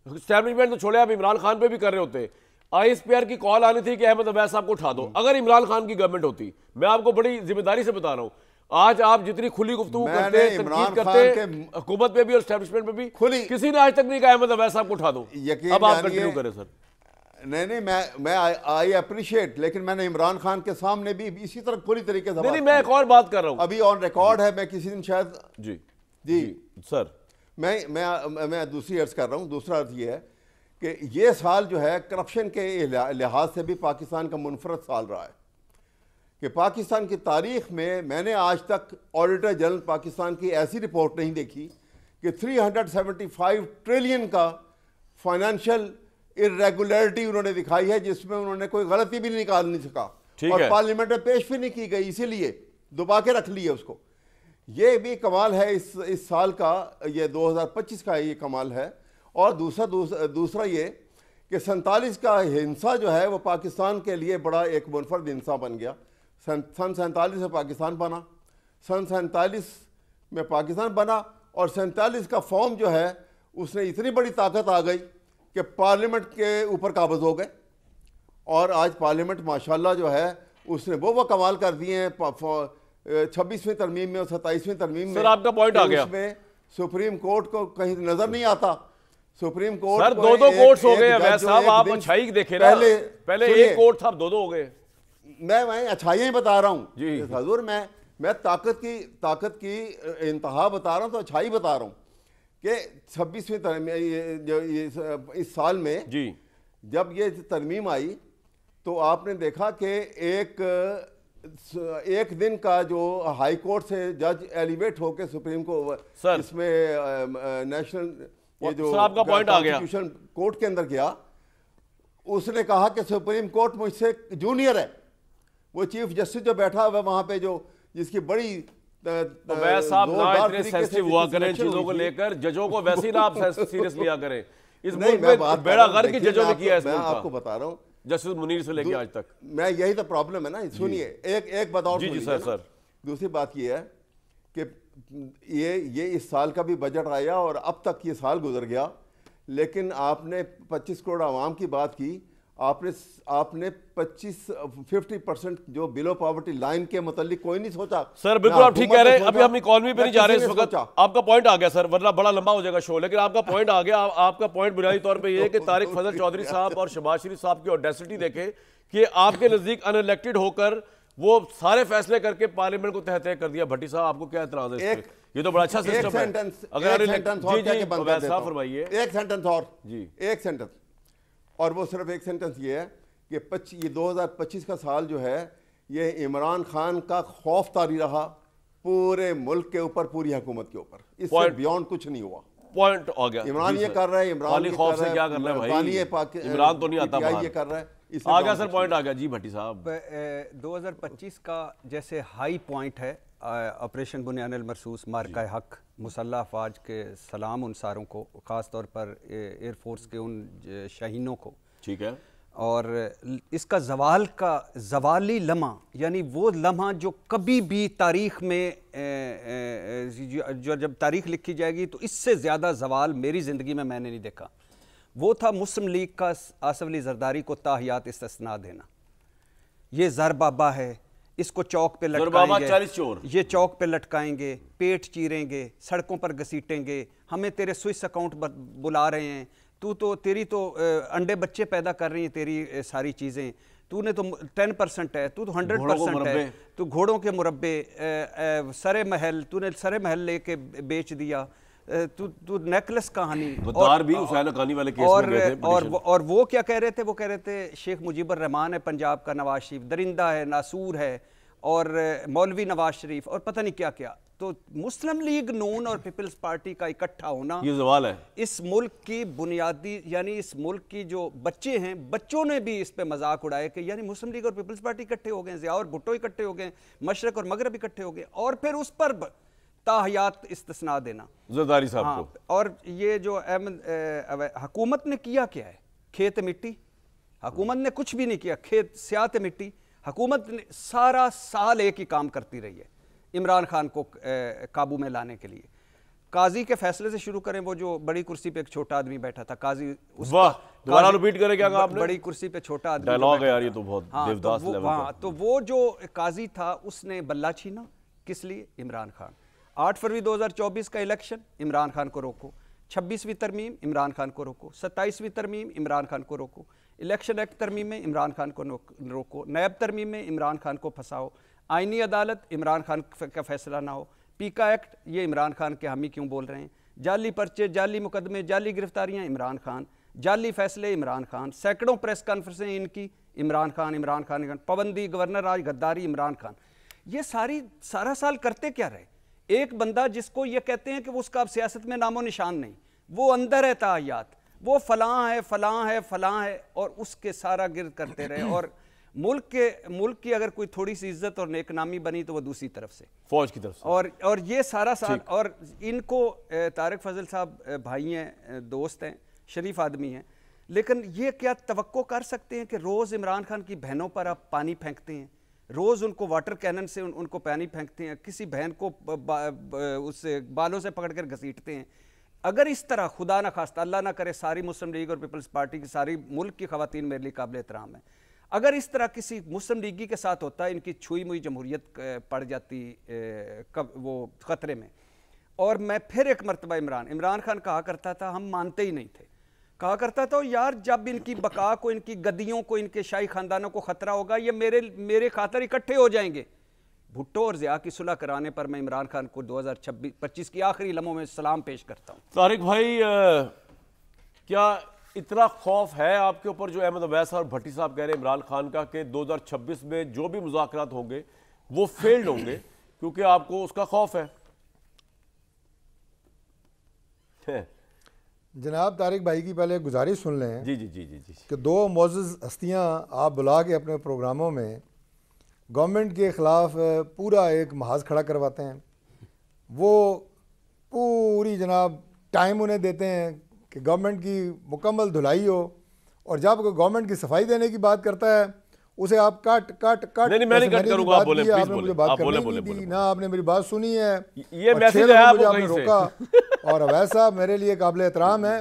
एस्टैब्लिशमेंट तो छोड़े, आप इमरान खान पे भी कर रहे होते, ISPR की कॉल आनी थी कि अहमद अवैस साहब को उठा दो। अगर इमरान खान की गवर्नमेंट होती, मैं आपको बड़ी जिम्मेदारी से बता रहा हूं, आज आप जितनी खुली गुफ्तगू करते हैं, तनकीद करते हैं, हुकूमत पे भी और एस्टेब्लिशमेंट पे भी खुली, किसी ने आज तक नहीं कहा अहमद अवैस साहब को उठा दो। अब आप कंटिन्यू करें सर। नहीं, मैं आई अप्रिशिएट, लेकिन मैंने इमरान खान के सामने भी इसी तरह पूरी तरीके से नहीं, मैं एक और बात कर रहा हूँ, अभी ऑन रिकॉर्ड है, मैं किसी दिन शायद जी सर मैं दूसरी अर्ज कर रहा हूँ। दूसरा अर्ज ये है कि ये साल जो है करप्शन के लिहाज से भी पाकिस्तान का मुनफरद साल रहा है कि पाकिस्तान की तारीख में मैंने आज तक ऑडिटर जनरल पाकिस्तान की ऐसी रिपोर्ट नहीं देखी कि 375 ट्रिलियन का फाइनेंशियल इरेगुलरिटी उन्होंने दिखाई है जिसमें उन्होंने कोई गलती भी निकाल नहीं सका और पार्लियामेंट में पेश भी नहीं की गई, इसीलिए दबा के रख लिया उसको। ये भी कमाल है इस साल का, ये 2025 का ये कमाल है। और दूसरा ये कि 47 का हिंसा जो है वो पाकिस्तान के लिए बड़ा एक मुनफरद हिंसा बन गया। सन 47 में पाकिस्तान बना, सन 47 में पाकिस्तान बना और 47 का फॉर्म जो है उसने इतनी बड़ी ताकत आ गई कि पार्लियामेंट के ऊपर काबज हो गए। और आज पार्लियामेंट माशाल्लाह जो है उसने वो कमाल कर दिए हैं 26वीं तरमीम में और 27वीं तरमीम में। सर आपका पॉइंट आ गया, उसमें सुप्रीम कोर्ट को कहीं नजर नहीं आता। सुप्रीम कोर्ट सर दो कोर्ट्स हो गए अवैस साहब, आप अच्छाई देखे ना, पहले एक कोर्ट था, दो हो गए। मैं अच्छाइयाँ बता रहा हूँ जी हजूर, मैं ताकत की इंतहा बता रहा हूँ, तो अच्छाई बता रहा हूँ कि 26वीं तरमीम इस साल में जी जब ये तरमीम आई तो आपने देखा कि एक दिन का जो हाई कोर्ट से जज एलिवेट होकर सुप्रीम को इसमें नेशनल ये जो आपका पॉइंट आ गया, कॉन्स्टिट्यूशन कोर्ट के अंदर गया, उसने कहा कि सुप्रीम कोर्ट मुझसे जूनियर है। वो चीफ जस्टिस जो बैठा हुआ वहां पे जो जिसकी बड़ी साहब ना इतने सेंसिटिव हुआ करें चीजों को लेकर, जजों को वैसे ही ना आप सीरियस लिया करें। इस मुल्क में बेड़ा गर्क की जजों ने किया है। मैं आपको बता रहा हूँ जस्टिस मुनीर से लेके आज तक, मैं यही तो प्रॉब्लम है ना। सुनिए एक बात और जी सर। दूसरी बात ये है कि ये इस साल का भी बजट आया और अब तक ये साल गुजर गया, लेकिन आपने 25 करोड़ आवाम की बात की, आपने 50% जो बिलो पॉवर्टी लाइन के मतलब कोई नहीं सोचा। सर बिल्कुल आप ठीक कह रहे हैं, अभी हम इकोनॉमी पे नहीं जा रहे इस वक्त। आपका पॉइंट आ गया सर, वरना बड़ा लंबा हो जाएगा शो, लेकिन आपका पॉइंट आ गया। आपका पॉइंट बुनियादी तौर पे ये है कि तारिक फजल चौधरी साहब और शहबाज शरीफ साहब की ऑडेसिटी देखे कि आपके नजदीक अनइलेक्टेड होकर वो सारे फैसले करके पार्लियामेंट को तहत कर दिया। भट्टी साहब आपको क्या एतराज है? ये तो बड़ा अच्छा सिस्टम है। अगर फरमाइए एक सेंटेंस और जी, एक सेंटेंस, और वो सिर्फ एक सेंटेंस ये है कि ये 2025 का साल जो है ये इमरान खान का खौफ तारी रहा पूरे मुल्क के ऊपर, पूरी हुकूमत के ऊपर, इससे बियॉन्ड कुछ नहीं हुआ। पॉइंट आ गया, इमरान ये कर रहा है, इमरान खौफ से क्या कर रहा है भाई, इमरान तो नहीं आता बाहर, ये कर रहा है, आ गया सर, पॉइंट आ गया जी भट्टी साहब। 2025 का जैसे हाई पॉइंट है ऑपरेशन बुनियानुल मरसूस मार्का हक, मुसल्लह अफवाज के सलाम उन सारों को, ख़ास तौर पर एयरफोर्स के उन शहीनों को, ठीक है, और इसका जवाली लम्हा, यानी वो लम्हा जो कभी भी तारीख़ में जो जब तारीख़ लिखी जाएगी तो इससे ज़्यादा जवाल मेरी ज़िंदगी में मैंने नहीं देखा। वो था मुस्लिम लीग का आसिफ अली जरदारी को ताहियात इस्तिस्ना देना। ये ज़र बाबा है, इसको चौक पे लटकाएंगे, ये चौक पे लटकाएंगे, पेट चीरेंगे, सड़कों पर घसीटेंगे, हमें तेरे स्विस अकाउंट बुला रहे हैं, तेरी तो अंडे बच्चे पैदा कर रही हैं, तेरी सारी चीज़ें, तूने तो 10% है, तू तो 100% है, तू घोड़ों के मुरब्बे, सरे महल, तूने सरे महल लेके बेच दिया, तू नेकलेस कहानी भी हुसैन कहानी वाले केस में गए थे। और वो क्या कह रहे थे? वो कह रहे थे शेख मुजीबर रहमान है पंजाब का, नवाज शरीफ दरिंदा है, नासूर है, और मौलवी नवाज शरीफ, और पता नहीं क्या क्या। तो मुस्लिम लीग नून और पीपल्स पार्टी का इकट्ठा होना ये सवाल है। इस मुल्क की बुनियादी, यानी इस मुल्क की जो बच्चे हैं, बच्चों ने भी इस पे मजाक उड़ाया कि यानी मुस्लिम लीग और पीपल्स पार्टी इकट्ठे हो गए, ज़िया और भुट्टो इकट्ठे हो गए, मशरक और मगरब इकट्ठे हो गए, और फिर उस पर ताहियात इस्तिस्ना देना जरदारी साहब को। और ये जो हुकूमत ने किया क्या है? खेत मिट्टी, हुकूमत ने कुछ भी नहीं किया, खेत स्यात मिट्टी। हुकूमत ने सारा साल एक ही काम करती रही है, इमरान खान को काबू में लाने के लिए। काजी के फैसले से शुरू करें, वो जो बड़ी कुर्सी पे एक छोटा आदमी बैठा था, काजी, दोबारा रिपीट करें क्या कहा आपने? बड़ी कुर्सी पे छोटा आदमी, डायलॉग है यार ये तो बहुत देवदास लेवल का। तो वो जो काजी था उसने बल्ला छीना, किस लिए? इमरान खान। 8 फरवरी 2024 का इलेक्शन, इमरान खान को रोको। 26वीं तरमीम, इमरान खान को रोको। 27वीं तरमीम, इमरान खान को रोको। इलेक्शन एक्ट तरमीम में इमरान खान को रोको। नैब तरमीम में इमरान खान को फंसाओ। आईनी अदालत, इमरान खान का फैसला ना हो। पीका एक्ट, ये इमरान खान के हामी क्यों बोल रहे हैं? जाली पर्चे, जाली मुकदमे, जाली गिरफ्तारियां, इमरान खान। जाली फैसले, इमरान खान। सैकड़ों प्रेस कॉन्फ्रेंसें इनकी, इमरान खान, इमरान खान। पाबंदी, गवर्नर राज, गद्दारी, इमरान खान। ये सारा साल करते क्या रहे? एक बंदा जिसको ये कहते हैं कि वो उसका अब सियासत में नामो निशान नहीं, वो अंदर है तायात, वो फलां है, फलां है, फलां है, और उसके सारा गिर्द करते रहे। और मुल्क की अगर कोई थोड़ी सी इज्जत और नेकनामी बनी तो वो दूसरी तरफ से, फौज की तरफ से। और ये सारा साल, और इनको तारिक फजल साहब भाई हैं, दोस्त हैं, शरीफ आदमी हैं, लेकिन ये क्या तवक्को कर सकते हैं कि रोज़ इमरान खान की बहनों पर आप पानी फेंकते हैं, रोज़ उनको वाटर कैनन से उनको पानी फेंकते हैं, किसी बहन को उससे बालों से पकड़ कर घसीटते हैं? अगर इस तरह, खुदा ना खास्ता, अल्लाह ना करे, सारी मुस्लिम लीग और पीपल्स पार्टी की सारी मुल्क की ख़वातीन मेरे लिए काबिल एहतराम है, अगर इस तरह किसी मुस्लिम लीगी के साथ होता है, इनकी छुई मुई जमहूरियत पड़ जाती वो ख़तरे में। और मैं फिर एक मरतबा इमरान खान कहा करता था, हम मानते ही नहीं थे, कहा करता था यार जब इनकी बका को, इनकी गद्दियों को, इनके शाही ख़ानदानों को ख़तरा होगा, ये मेरे खातर इकट्ठे हो जाएंगे। भुट्टो और ज़िया की सुलह कराने पर मैं इमरान खान को 2025 की आखिरी लम्हों में सलाम पेश करता हूँ। तारिक भाई, क्या इतना खौफ है आपके ऊपर जो अहमद अवैस और भट्टी साहब कह रहे हैं इमरान खान का, कि 2026 में जो भी मुज़ाकरात होंगे वो फेल्ड होंगे, क्योंकि आपको उसका खौफ है? जनाब तारिक भाई की पहले गुजारिश सुन लें जी जी जी जी जी कि दो मोअज़्ज़ज़ हस्तियाँ आप बुला के अपने प्रोग्रामों में गवर्नमेंट के ख़िलाफ़ पूरा एक महाज खड़ा करवाते हैं। वो पूरी जनाब टाइम उन्हें देते हैं कि गवर्नमेंट की मुकम्मल धुलाई हो, और जब कोई गवर्नमेंट की सफाई देने की बात करता है उसे आप कट नहीं, मैं नहीं कट करूंगा, आप बोले, आपने मुझे बात करनी नहीं दी ना, आपने मेरी बात सुनी है, ये मैसेज है आपको आपने रोका। और अवैस साहब मेरे लिए काबिल एहतराम है,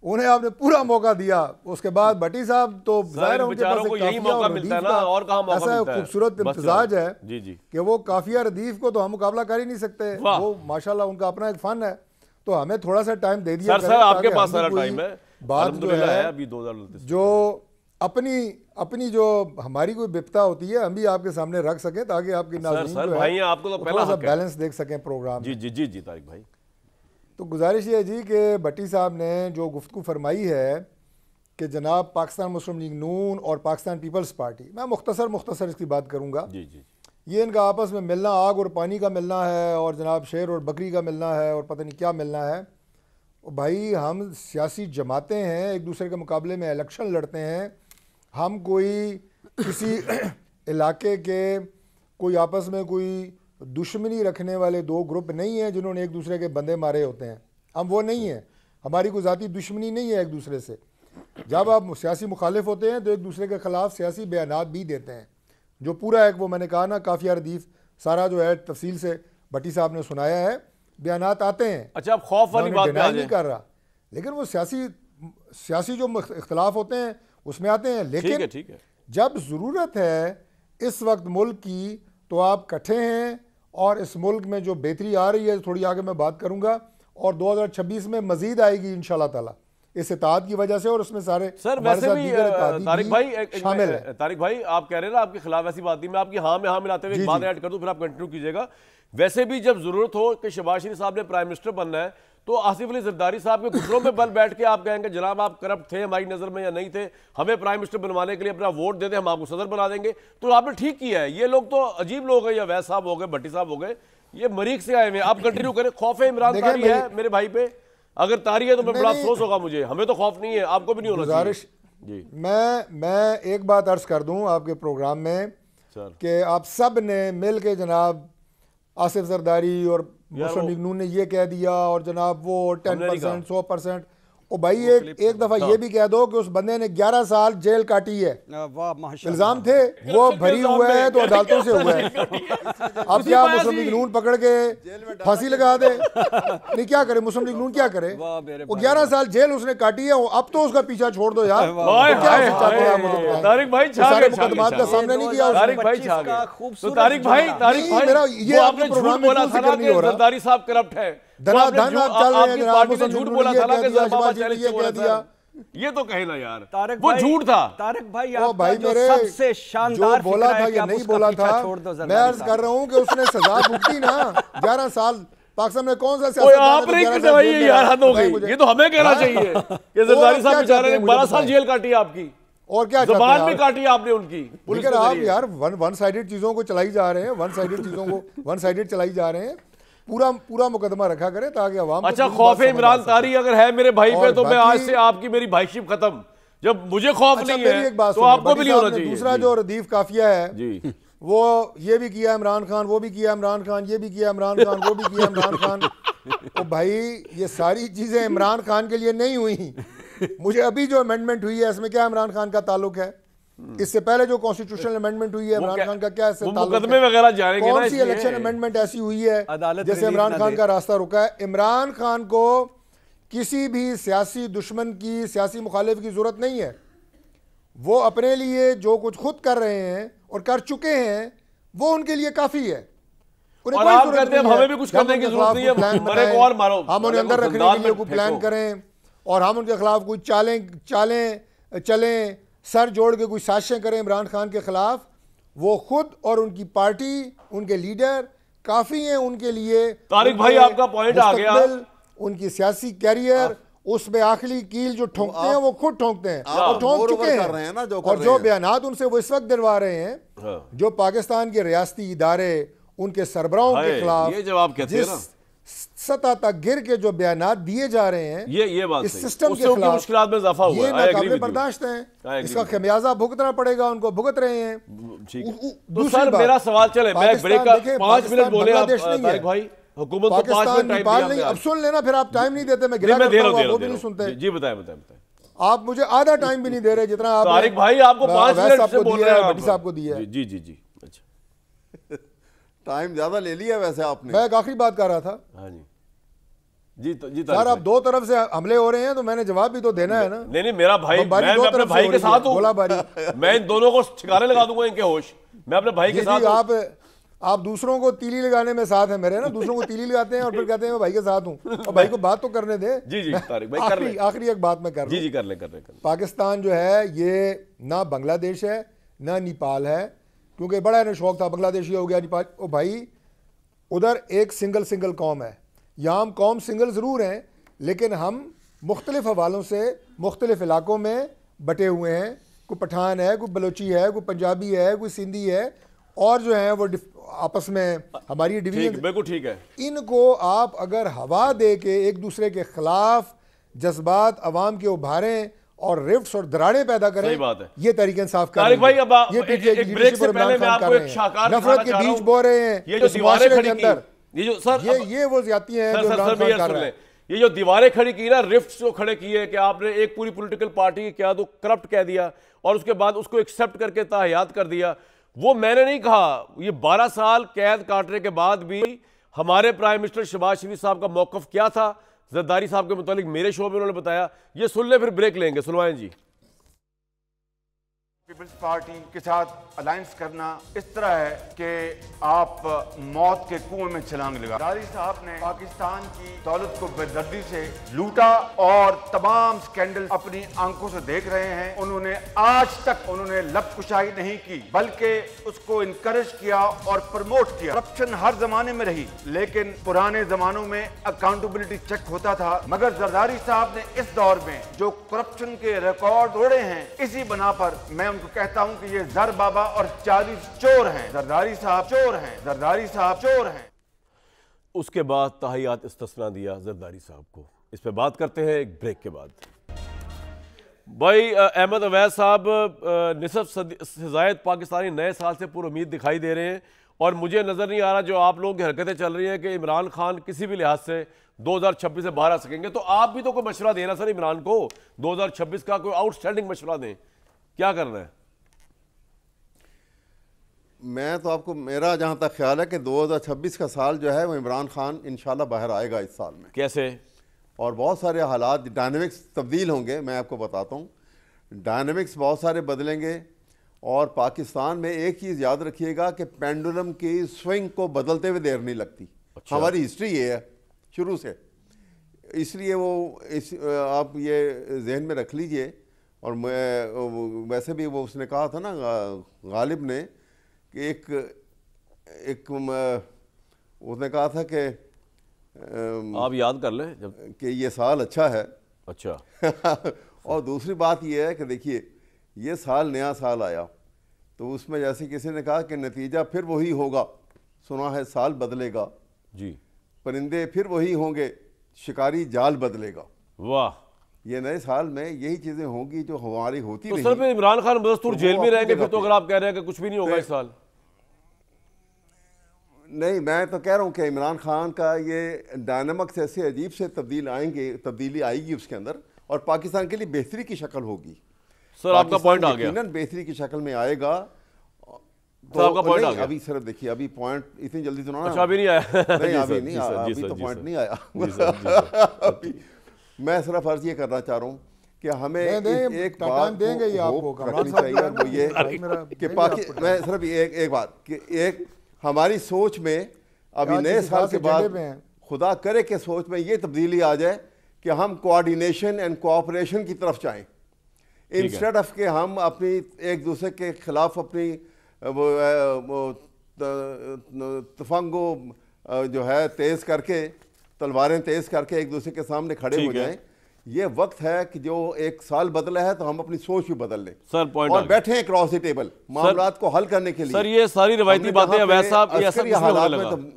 उन्हें आपने पूरा मौका दिया। उसके बाद भट्टी साहब तो ज़ाहिर है उनके पास यही मौका मिलता है ना, और कहाँ मौका मिलता है? खूबसूरत इम्तिजाज है जी जी कि वो काफिया रदीफ को तो हम मुकाबला कर ही नहीं सकते, वो माशाल्लाह उनका अपना एक फन है, तो हमें थोड़ा सा टाइम दे दिया। सर आपके पास सारा टाइम है, बात जो है अभी 2029 जो अपनी जो हमारी कोई विपता होती है हम भी आपके सामने रख सकें, ताकि आपकी नाज़रीन जो है आपको तो पहला सा बैलेंस देख सकें प्रोग्राम। जी जी जी जी तारिक भाई, तो गुजारिश ये है जी कि भट्टी साहब ने जो गुफ्तगू फरमाई है कि जनाब पाकिस्तान मुस्लिम लीग नून और पाकिस्तान पीपल्स पार्टी, मैं मुख्तसर इसकी बात करूँगा, जी जी ये इनका आपस में मिलना आग और पानी का मिलना है, और जनाब शेर और बकरी का मिलना है, और पता नहीं क्या मिलना है। भाई हम सियासी जमातें हैं, एक दूसरे के मुकाबले में इलेक्शन लड़ते हैं, हम कोई किसी इलाके के कोई आपस में कोई दुश्मनी रखने वाले दो ग्रुप नहीं हैं जिन्होंने एक दूसरे के बंदे मारे होते हैं, हम वो नहीं हैं, हमारी कोई ज़ाती दुश्मनी नहीं है एक दूसरे से। जब आप सियासी मुखालिफ होते हैं तो एक दूसरे के ख़िलाफ़ सियासी बयानात भी देते हैं, जो पूरा एक वो मैंने कहा ना काफिया रदीफ सारा जो है तफसील से भट्टी साहब ने सुनाया है, बयानात आते हैं। अच्छा, आप खौफ वाली बात नहीं कर रहा, लेकिन वो सियासी जो इख्तलाफ होते हैं उसमें आते हैं, लेकिन ठीक है। जब ज़रूरत है इस वक्त मुल्क की तो आप इकट्ठे हैं, और इस मुल्क में जो बेहतरी आ रही है थोड़ी आगे मैं बात करूंगा, और 2026 में मजीद आएगी इंशाल्लाह ताला इस इत्तेहाद की वजह से, और उसमें सारे सर वैसे भी तारिक भाई शामिल है। तारिक भाई आप कह रहे हैं ना आपके खिलाफ ऐसी बात नहीं, मैं आपकी हाँ में हाँ मिलाते हुए एक बात ऐड कर दूं, फिर आप कंटिन्यू कीजिएगा। वैसे भी जब जरूरत हो कि शहबाज शरीफ साहब ने प्राइम मिनिस्टर बनना है तो आसिफ अली जरदारी साहब के घुटनों में बल बैठ के आप कहेंगे जनाब आप करप्ट थे हमारी नजर में या नहीं थे, हमें प्राइम मिनिस्टर बनवाने के लिए अपना वोट दे दें, हम आपको सदर बना देंगे, तो आपने ठीक किया है। ये लोग तो अजीब लोग हैं, या वैस साहब हो गए, भट्टी साहब हो गए, ये मरीक से आए हुए। आप कंटिन्यू करें। खौफ है इमरान तारी है मेरे भाई पे, अगर तारी है तो मैं बड़ा अफसोस होगा मुझे, हमें तो खौफ नहीं है, आपको भी नहीं होना गुजारिश जी। मैं एक बात अर्ज कर दूं आपके प्रोग्राम में कि आप सब ने मिल के जनाब आसिफ जरदारी और मुस्लिम लीग नून ने ये कह दिया, और जनाब वो 10% 100%, ओ भाई एक दफा ये भी कह दो कि उस बंदे ने 11 साल जेल काटी है, वाह माशाल्लाह। इल्जाम थे, वो भरी हुआ है तो अदालतों से हुआ है। अब क्या मुस्लिम लीग नून पकड़ के फांसी लगा दे? नहीं, क्या करे मुस्लिम लीग नून, क्या करे? वो 11 साल जेल उसने काटी है, अब तो उसका पीछा छोड़ दो यार। तारिक भाई सारे मुकदमात का सामना नहीं किया। तारिक भाई छा गए। तो तारिक भाई मेरा ये आपके प्रोग्राम में बोला था ना कि जरदारी साहब करप्ट है, धनाधन आप चल रहे हैं, पार्टी ने झूठ बोला था ना कि जरबाबा चैलेंज से बोला था। ये तो कहे ना यार, वो झूठ था। तारिक भाई ओ भाई मेरे सबसे शानदार जो बोला था या नहीं बोला था, मैं अर्ज कर रहा हूँ कि उसने सजा भुगती ना 11 साल। पाकिस्तान में कौन सा आप नहीं कटवाइए यार, हद हो गई। ये तो हमें कहना चाहिए कि जरदारी साहब बेचारे ने 12 साल जेल काटी आपकी, और क्या ज़बान भी काटी आपने उनकी। लेकिन आप यार वन साइडेड चीजों को चलाई जा रहे हैं, वन साइडेड चीजों को वन साइडेड चलाई जा रहे हैं। पूरा मुकदमा रखा करें ताकि अवाम। अच्छा, खौफ इमरान तारी अगर है मेरे भाई पे तो मैं आज से आपकी मेरी भाईशिप खत्म। जब मुझे खौफ नहीं है तो आपको भी नहीं होना चाहिए। दूसरा जो रदीफ काफिया है जी, वो ये भी किया इमरान खान, वो भी किया इमरान खान, ये भी किया इमरान खान, वो भी किया इमरान खान। तो भाई ये सारी चीजें इमरान खान के लिए नहीं हुई। मुझे अभी जो अमेंडमेंट हुई है इसमें क्या इमरान खान का ताल्लुक है? इससे पहले जो कॉन्स्टिट्यूशनल अमेंडमेंट हुई है इमरान खान का क्या इससे ताल्लुक है? कौन सी इलेक्शन अमेंडमेंट ऐसी हुई है जैसे इमरान खान का रास्ता रुका है? इमरान खान को किसी भी सियासी दुश्मन की, सियासी मुखालिफ की जरूरत नहीं है। वो अपने लिए जो कुछ खुद कर रहे हैं और कर चुके हैं वो उनके लिए काफी है। और आप कहते हैं हमें भी कुछ करने की जरूरत नहीं है, मरे को और मारो, हम उन्हें अंदर रखने के लिए कोई प्लान करें और हम उनके खिलाफ कोई चलें, सर जोड़ के कोई साजिशें करें इमरान खान के खिलाफ। वो खुद और उनकी पार्टी, उनके लीडर काफी हैं उनके लिए। तारिक भाई आपका पॉइंट आ गया, उनकी सियासी कैरियर उसमें आखिरी कील जो ठोंकते हैं वो खुद ठोंकते हैं और ठोंक चुके हैं। और जो बयानात उनसे वो इस वक्त दिलवा रहे हैं, जो पाकिस्तान के रियासती इदारे उनके सरबराहों के खिलाफ, ये जवाब कहते हैं ना, सतह तक गिर के जो बयानात दिए जा रहे हैं, ये बात इस सिस्टम के खिलाफ मुश्किलात में इजाफा हुआ, ये नाकाबिले बर्दाश्त है। इसका खमियाजा भुगतना पड़ेगा, उनको भुगत रहे हैं। तो सर मेरा सवाल चले, मैं ब्रेक का 5 मिनट बोले आप तारिक भाई, हुकूमत को 5 मिनट टाइम दिया नहीं। अब सुन लेना, फिर आप टाइम नहीं देते, मैं गिला करता हूं, वो भी नहीं सुनते। जी बताएं। आप मुझे आधा टाइम भी नहीं दे रहे जितना आप तारिक भाई आपको 5 मिनट से बोल रहे हैं, भट्टी साहब को दिया है। जी अच्छा टाइम ज्यादा ले लिया वैसे आपने। मैं एक आखिरी बात कर रहा था। हाँ जी सर, अब दो तरफ से हमले हो रहे हैं तो मैंने जवाब भी तो देना है ना। नहीं मेरा भाई, मैं अपने भाई के साथ हूं, मैं इन दोनों को ठिकाने लगा दूंगा इनके होश। मैं अपने भाई के साथ। आप दूसरों को तीली लगाने में साथ है मेरे ना, दूसरों को तीली लगाते हैं और फिर कहते हैं मैं भाई के साथ हूं। और भाई को बात तो करने दे। जी तारिक भाई कर ले। आखिरी एक बात मैं कर रहा हूं। जी कर ले। पाकिस्तान जो है ये ना बांग्लादेश है ना नेपाल है, क्योंकि बड़ा इन्हें शौक था बांग्लादेशी हो गया नेपाल। ओ भाई, उधर एक सिंगल कौम है, यहाँ हम कौम सिंगल ज़रूर हैं लेकिन हम मुख्तलिफ हवालों से मुख्तलिफ इलाकों में बटे हुए हैं। कोई पठान है, कोई बलोची है, कोई पंजाबी है, कोई सिंधी है, और जो है वो आपस में हमारी डिवीजन। बिल्कुल ठीक है। इनको आप अगर हवा दे के एक दूसरे के खिलाफ जज्बात अवाम के उभारें और रिफ्ट्स और दरारें पैदा करें, सही बात है। ये तरीके इंसाफ करें। तारिक भाई अब ये एक ब्रेक से पहले मैं आपको एक शाहकार नफरत के बीच बो रहे हैं। ये जो दीवारें खड़ी की, ये जो सर ये वो ज्यादती है जो इमरान खान कर रहा है। ये जो दीवारें खड़ी की ना, रिफ्ट्स जो खड़े किए कि आपने एक पूरी पॉलिटिकल पार्टी की क्या तो करप्ट कह दिया और उसके बाद उसको एक्सेप्ट करके ताहयात कर दिया, वो मैंने नहीं कहा। ये 12 साल कैद काटने के बाद भी हमारे प्राइम मिनिस्टर शहबाज शरीफ साहब का मौकफ क्या था जरदारी साहब के मुतालिक, मेरे शो में उन्होंने बताया। ये सुन ले, फिर ब्रेक लेंगे। सुनवाएं जी। पीपल्स पार्टी के साथ अलायंस करना इस तरह है कि आप मौत के कुएं में छलांग लगा। जरदारी साहब ने पाकिस्तान की दौलत को बेदर्दी से लूटा और तमाम स्कैंडल अपनी आंखों से देख रहे हैं। उन्होंने आज तक लबकुशाई नहीं की, बल्कि उसको इनकरेज किया और प्रमोट किया। करप्शन हर जमाने में रही, लेकिन पुराने जमानों में अकाउंटेबिलिटी चेक होता था, मगर जरदारी साहब ने इस दौर में जो करप्शन के रिकॉर्ड तोड़े हैं, इसी बना पर मैं तो कहता हूं कि ये जर बाबा और 40 चोर हैं। जरदारी साहब चोर हैं, जरदारी साहब चोर हैं। उसके बाद ताहियात इस्तिस्ना दिया जरदारी साहब को। इस पे बात करते हैं एक ब्रेक के बाद। भाई अहमद अवैस साहब निसफ से जायद पाकिस्तानी नए साल से पुरुमीद दिखाई दे रहे हैं और मुझे नजर नहीं आ रहा जो आप लोगों की हरकतें चल रही हैं कि इमरान खान किसी भी लिहाज से 2026 से बाहर आ सकेंगे। तो आप भी तो कोई मशवरा देना सर इमरान को, 2026 का कोई आउटस्टैंडिंग मशवरा दें, क्या करना है? मैं तो आपको, मेरा जहां तक ख्याल है कि 2026 का साल जो है वो इमरान खान इंशाल्लाह बाहर आएगा इस साल में। कैसे? और बहुत सारे हालात, डायनेमिक्स तब्दील होंगे। मैं आपको बताता हूँ, डायनेमिक्स बहुत सारे बदलेंगे। और पाकिस्तान में एक चीज़ याद रखिएगा कि पेंडुलम की स्विंग को बदलते हुए देर नहीं लगती। अच्छा। हमारी हिस्ट्री ये है शुरू से, इसलिए आप ये जहन में रख लीजिए। और मैं वैसे भी वो उसने कहा था ना, गालिब ने, कि उसने कहा था कि आप याद कर लें जब कि ये साल अच्छा है। अच्छा। और दूसरी बात ये है कि देखिए, ये साल, नया साल आया तो उसमें जैसे किसी ने कहा कि नतीजा फिर वही होगा, सुना है साल बदलेगा जी, परिंदे फिर वही होंगे, शिकारी जाल बदलेगा। वाह। ये नए साल में यही चीजें होंगी जो हमारी होती तो नहीं। सर फिर इमरान खान बदस्तूर तो जेल वो में अपनी रहेंगे फिर जगह तो, पे अगर आप कह रहे हैं कि कुछ भी नहीं होगा इस साल? नहीं, मैं तो कह रहा हूँ कि इमरान खान का ये डायनामिक्स ऐसे अजीब से तब्दीली आएगी उसके अंदर, और पाकिस्तान के लिए बेहतरी की शक्ल होगी। सर आपका पॉइंट आ गया, यकीनन बेहतरी की शक्ल में आएगा। तो आपका पॉइंट आ गया। अभी सर देखिए, अभी पॉइंट इतनी जल्दी तो ना, अच्छा अभी नहीं आया? नहीं अभी नहीं, अभी तो पॉइंट नहीं आया। अभी मैं सिर्फ अर्ज ये करना चाह रहा हूँ कि हमें एक बात देंगे ये आपको रखनी चाहिए, और वो ये कि मैं सिर्फ एक बात कि एक हमारी सोच में अभी नए साल के बाद खुदा करे कि सोच में ये तब्दीली आ जाए कि हम कोऑर्डिनेशन एंड कोऑपरेशन की तरफ जाएं, इंस्टेड ऑफ के हम अपनी एक दूसरे के खिलाफ अपनी वो तफंगो जो है तेज करके, तलवारें तेज करके एक दूसरे के सामने खड़े हो जाएं। ये वक्त है कि जो एक साल बदला है तो हम अपनी सोच भी बदल लें सर, पॉइंट और बैठे हैं क्रॉस द टेबल मामलात को हल करने के लिए। सर ये सारी रवायती बातें अवैध साहब, ये ऐसा हालात लगा में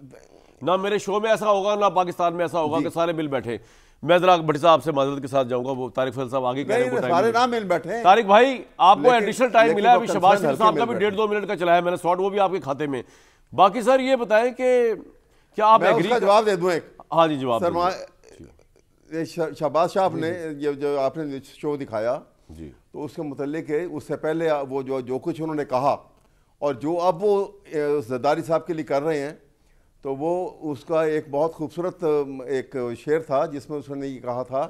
ना मेरे शो में ऐसा होगा ना पाकिस्तान में ऐसा होगा कि सारे मिल बैठे। मैं जरा भट्टी साहब से माजरत के साथ जाऊंगा, वो तारिक फैसल साहब आगे कह रहे हैं सारे ना मिल बैठे। तारिक भाई आपको एडिशनल टाइम मिला है, अभी शहबाज शरीफ साहब का भी 1.5-2 मिनट का चला है मैंने शॉर्ट, वो भी आपके खाते में। बाकी सर ये बताएं कि क्या आप एग्री? जवाब दे दूं एक? हाँ जी जवाब। शहबाज साहब ने ये जो आपने शो दिखाया जी, तो उसके मुतल्लिक उससे पहले वो जो कुछ उन्होंने कहा और जो अब वो जरदारी साहब के लिए कर रहे हैं, तो वो उसका एक बहुत खूबसूरत एक शेर था जिसमें उसने ये कहा था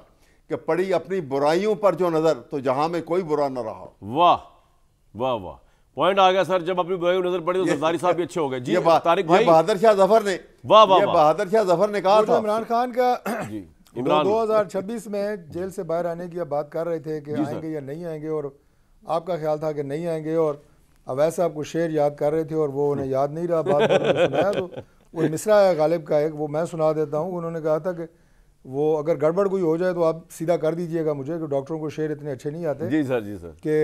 कि पड़ी अपनी बुराइयों पर जो नज़र तो जहां में कोई बुरा न रहा। वाह वाह वाह, पॉइंट आ गया सर। जब अपनी बुराइयों नजर पड़ी तो जरदारी साहब भी अच्छे हो गए जी। तारिक भाई, बहादुर शाह जफर ने, वाह वाह, बहादुर शाह जफर ने कहा था इमरान खान का जी, 2026 में जेल से बाहर आने की बात कर रहे थे कि आएंगे या नहीं आएंगे, और आपका ख्याल था कि नहीं आएंगे, और अवैध साहब को शेर याद कर रहे थे और वो उन्हें याद नहीं रहा, बात सुनाया तो वो मिसरा है गालिब का एक, वो मैं सुना देता हूँ। उन्होंने कहा था कि वो अगर गड़बड़ कोई हो जाए तो आप सीधा कर दीजिएगा मुझे, कि डॉक्टरों को शेर इतने अच्छे नहीं आते। जी सर, जी सर। कि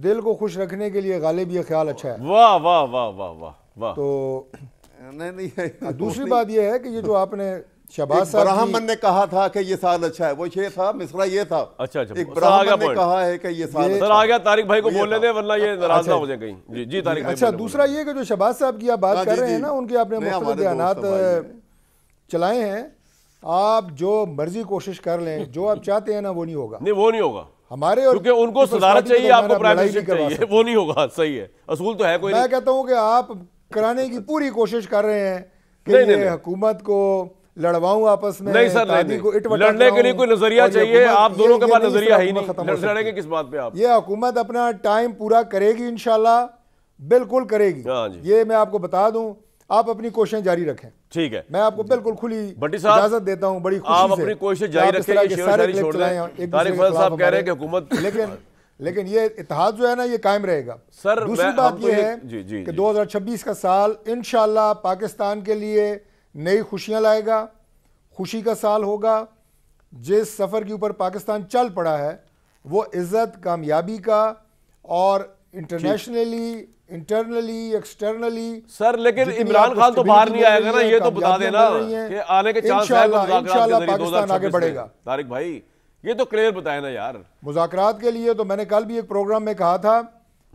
दिल को खुश रखने के लिए गालिब ये ख्याल अच्छा है। वाह वाह वाह वाह वाह वाह। तो नहीं, दूसरी बात ये है कि ये जो आपने शहबाज साहब ब्राह्मण ने कहा था कि ये साल अच्छा है, वो शेर था, मिसरा ये था। अच्छा, एक ब्राह्मण ने कहा है कि ये साल सर आ गया। तारिक भाई को बोलने दे वरना ये नाराज ना हो जाए कहीं। जी जी तारिक भाई। अच्छा, दूसरा ये कि जो शहबाज साहब की आप बात कर रहे हैं ना, उनके आपने मुख्तलिफ बयानात चलाए हैं। आप जो मर्जी कोशिश कर लें, जो आप चाहते हैं ना वो नहीं होगा। नहीं वो नहीं होगा हमारे, क्योंकि उनको सदारत चाहिए, आपको प्राइम मिनिस्टर चाहिए, वो नहीं होगा। सही है, असूल तो है कोई। मैं कहता हूं कि आप कराने की पूरी कोशिश कर रहे हैं कि ये हुकूमत को लड़वाऊं आपस में। नहीं सर, नहीं, लड़ने के लिए कोई नजरिया चाहिए। आप दोनों के पास नजरिया ही नहीं, लड़ेंगे किस बात पे आप? ये हुकूमत अपना टाइम पूरा करेगी इंशाल्लाह, बिल्कुल करेगी। ये मैं आपको बता दूं, आप अपनी कोशिशें जारी रखें। ठीक है, मैं आपको बिल्कुल खुली इजाजत देता हूं, बड़ी खुशी से। आप अपनी कोशिश जारी रखें, तारिक फैसल साहब कह रहे हैं कि हुकूमत, लेकिन ये इत्तेहाद जो है ना ये कायम रहेगा। सर दूसरी बात ये है कि 2026 का साल इंशाल्लाह पाकिस्तान के लिए नई खुशियां लाएगा, खुशी का साल होगा। जिस सफर के ऊपर पाकिस्तान चल पड़ा है वो इज्जत, कामयाबी का, और इंटरनेशनली, इंटरनली, एक्सटर्नली। सर लेकिन इमरान खान तो बाहर नहीं आएगा ना, ये तो बता देना कि आने के चांस है। इंशाल्लाह पाकिस्तान आगे बढ़ेगा। तारिक भाई ये तो क्लियर बताया ना यार। मुज़ाकरात के लिए तो मैंने कल भी एक प्रोग्राम में कहा था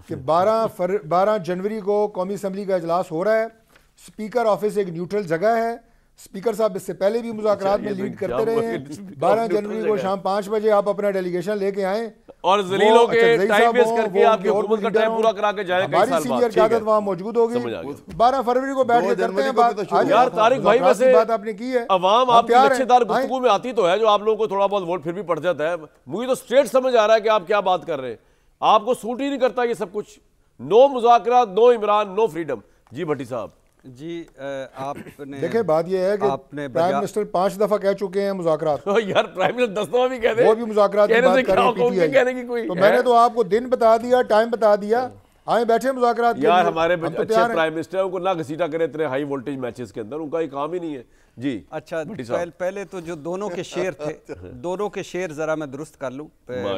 कि 12 जनवरी को कौमी असम्बली का इजलास हो रहा है। स्पीकर ऑफिस एक न्यूट्रल जगह है। स्पीकर साहब इससे पहले भी मुज़ाकरात में लीड करते रहे हैं। 12 जनवरी को शाम 5 बजे आप अपना डेलीगेशन लेके आए और जलीलों के टाइम वेस्ट करके आपकी हुकूमत का टाइम पूरा करा के जाए। हमारी सीनियर क़यादत वहाँ मौजूद होगी। 12 फरवरी को बैठ के करते हैं बात। यार तारिक भाई, वैसे बात आपने की है, अवाम आपकी अच्छेदार गुफ्तगू में आती तो है, जो आप लोगों को थोड़ा बहुत वोट फिर भी पड़ जाता है। मुझे तो स्ट्रेट समझ आ रहा है कि आप क्या बात कर रहे हैं। आपको सूट ही नहीं करता ये सब कुछ। नो मुज़ाकरा, नो इमरान, नो फ्रीडम। जी भट्टी साहब जी, आपने देखिए बात यह है कि प्राइम मिनिस्टर 5 दफा कह चुके हैं मुज़ाकरात। यार प्राइम मिनिस्टर 10 दफा भी कह दे, वो भी मुज़ाकरात की बात कर रहे हैं पीटीआई। तो मैंने तो आपको दिन बता दिया, टाइम बता दिया, आए बैठे मुज़ाकरात के लिए। यार हमारे अच्छे प्राइम मिनिस्टर उनको ना घसीटा करे इतने हाई वोल्टेज मैचेस के अंदर, उनका ये काम ही नहीं है। जी अच्छा, पहले तो जो दोनों के शेर थे, दोनों के शेर जरा मैं दुरुस्त कर लूं।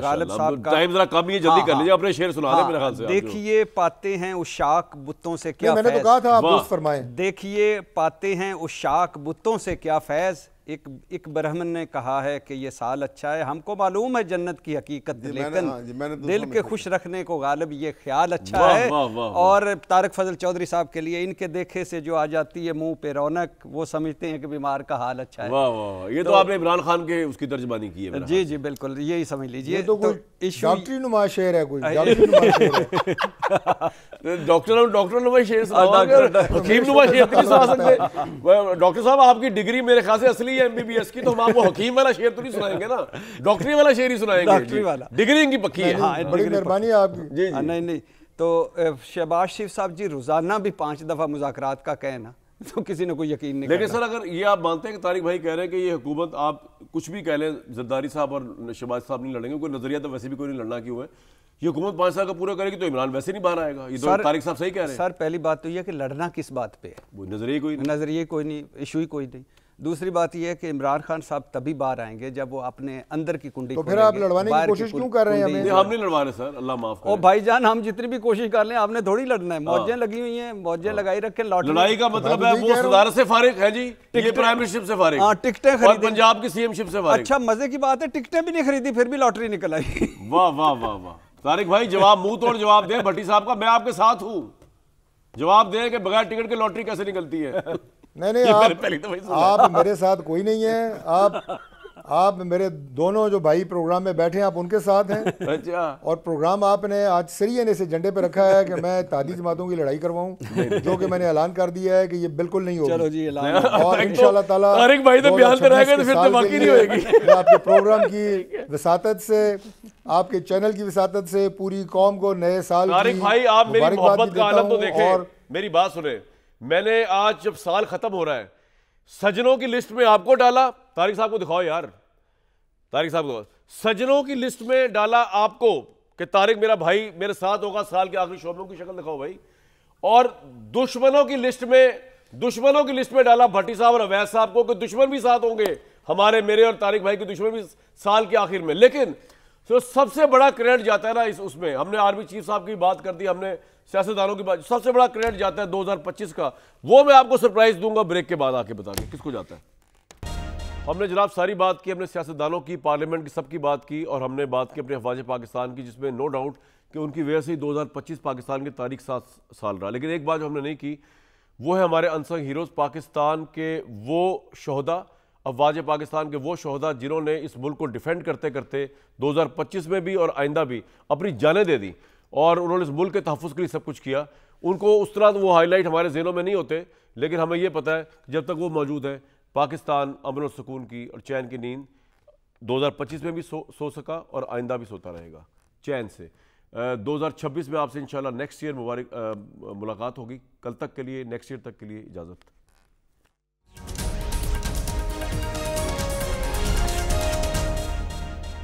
गालिब साहब का टाइम जरा कम ही है, जल्दी कर लीजिए, अपने शेर सुना दें मेरे ख्याल से। देखिए पाते हैं उशाक बुतों से क्या मैंने तो कहा था आप दुरुस्त फरमाएं। देखिए पाते हैं उशाक बुतों से क्या फैज़। एक ब्राह्मण ने कहा है कि ये साल अच्छा है, हमको मालूम है जन्नत की हकीकत, लेकिन दिल के खुश रखने को गालिब ये ख्याल अच्छा है। और तारिक फजल चौधरी साहब के लिए, इनके देखे से जो आ जाती है मुंह पे रौनक, वो समझते हैं कि बीमार का हाल अच्छा है। वाह वाह, ये तो आपने इमरान खान के उसकी तर्जमानी की है। जी जी बिल्कुल, यही समझ लीजिए। तो डॉक्टरी नुमा शेर है, कोई डॉक्टरी नुमा शेर है। डॉक्टर नुमा शेर हकीम नुमा शेर नहीं सुना सकते। डॉक्टर साहब आपकी डिग्री मेरे ख्याल से असली एमबीबीएस की, तो हम आपको हकीम वाला शेर तो नहीं सुनाएंगे ना, डॉक्टरी वाला शेर ही सुनाएंगे। डॉक्टरी वाला, डिग्री इनकी पक्की है। हाँ, बड़ी मेहरबानी है आपकी। जी नहीं तो शहबाज शरीफ साहब जी रोजाना भी 5 दफा मुज़ाकरात का कहना, तो किसी ने कोई यकीन नहीं। लेकिन सर अगर ये आप मानते हैं कि तारिक भाई कह रहे हैं कि ये हुकूमत, आप कुछ भी कह लें, जरदारी साहब और शहबाज साहब नहीं लड़ेंगे, कोई नजरिया तो वैसे भी कोई नहीं लड़ना क्यों है, ये हुकूमत 5 साल का पूरा करेगी तो इमरान वैसे नहीं बाहर आएगा। ये तो तारिक साहब सही कह रहे हैं। सर पहली बात तो ये कि लड़ना किस बात पे है, वो नजरिए कोई नहीं, इशू ही कोई नहीं। दूसरी बात यह है कि इमरान खान साहब तभी बाहर आएंगे जब वो अपने अंदर की कुंडी, तो फिर आप लड़वाने की कोशिश क्यों कर रहे हैं हमें? हम नहीं लड़वा रहे सर, अल्लाह माफ करे। ओ भाईजान, हम जितनी भी कोशिश कर लें आपने थोड़ी लड़ना है। मौजें लगी हुई हैं, मौजें लगाई रखें। लड़ाई का मतलब है वो सदारत से फारिग है जी, ये प्राइम मिनिस्टरशिप से फारिग। हाँ, टिकटें खरीदी, पंजाब की सीएमशिप से फारिग। अच्छा मजे की बात है, टिकटें भी नहीं खरीदी फिर भी लॉटरी निकल आई। वाह वाह वाह वाह। तारिक भाई जवाब, मुंह तोड़ जवाब दें भट्टी साहब का, मैं आपके साथ हूँ। जवाब दें कि बगैर टिकट के लॉटरी कैसे निकलती है। नहीं आप मेरे साथ कोई नहीं है। आप मेरे दोनों जो भाई प्रोग्राम में बैठे हैं, आप उनके साथ हैं। अच्छा। और प्रोग्राम आपने आज सरिये ने से एजेंडे पे रखा है कि मैं तादी जमातों की लड़ाई करवाऊं, जो कि मैंने ऐलान कर दिया है कि ये बिल्कुल नहीं होगा। चलो जी ऐलान। और इंशाल्लाह ताला तारिक भाई तो बयान पे रहेगा तो फिर तो बाकी नहीं होगी। मैं आपके प्रोग्राम की वसातत से, आपके चैनल की वसातत से पूरी कौम को नए साल की तारिक भाई आप मेरी मोहब्बत का आलम तो देखें। और मेरी बात सुने, मैंने आज जब साल खत्म हो रहा है, सजनों की लिस्ट में आपको डाला। तारिक साहब को दिखाओ यार, तारिक साहब को सजनों की लिस्ट में डाला आपको कि तारिक मेरा भाई मेरे साथ होगा साल के आखिरी शोबों की शक्ल दिखाओ भाई। और दुश्मनों की लिस्ट में डाला भट्टी साहब और अवैध साहब को कि दुश्मन भी साथ होंगे हमारे, मेरे और तारिक भाई के दुश्मन भी साल के आखिर में। लेकिन तो सबसे बड़ा क्रेडिट जाता है ना उसमें, हमने आर्मी चीफ साहब की बात कर दी, हमने सियासतदानों की बात, सबसे बड़ा क्रेडिट जाता है 2025 का। वो मैं आपको सरप्राइज दूंगा ब्रेक के बाद आके बता दें किसको जाता है। हमने जनाब सारी बात की, हमने सियासतदानों की, पार्लियामेंट की, सबकी बात की, और हमने बात की अपने अफवाज पाकिस्तान की, जिसमें नो डाउट कि उनकी वजह से ही 2025 पाकिस्तान की तारीख 7 साल रहा। लेकिन एक बात जो हमने नहीं की वो है हमारे अनसंग हीरोज़, पाकिस्तान के वो शोहदा, अफवाज पाकिस्तान के वो शोहदा जिन्होंने इस मुल्क को डिफेंड करते करते 2025 में भी और आइंदा भी अपनी जानें दे दी, और उन्होंने इस मुल्क के तहफ़्फ़ुज़ के लिए सब कुछ किया। उनको उस तरह वो हाईलाइट हमारे ज़हनों में नहीं होते, लेकिन हमें ये पता है जब तक वो मौजूद है पाकिस्तान अमन और सुकून की और चैन की नींद 2025 में भी सो सका और आइंदा भी सोता रहेगा चैन से। 2026 में आपसे इंशाल्लाह नेक्स्ट ईयर मुबारक मुलाकात होगी। कल तक के लिए, नेक्स्ट ईयर तक के लिए इजाज़त।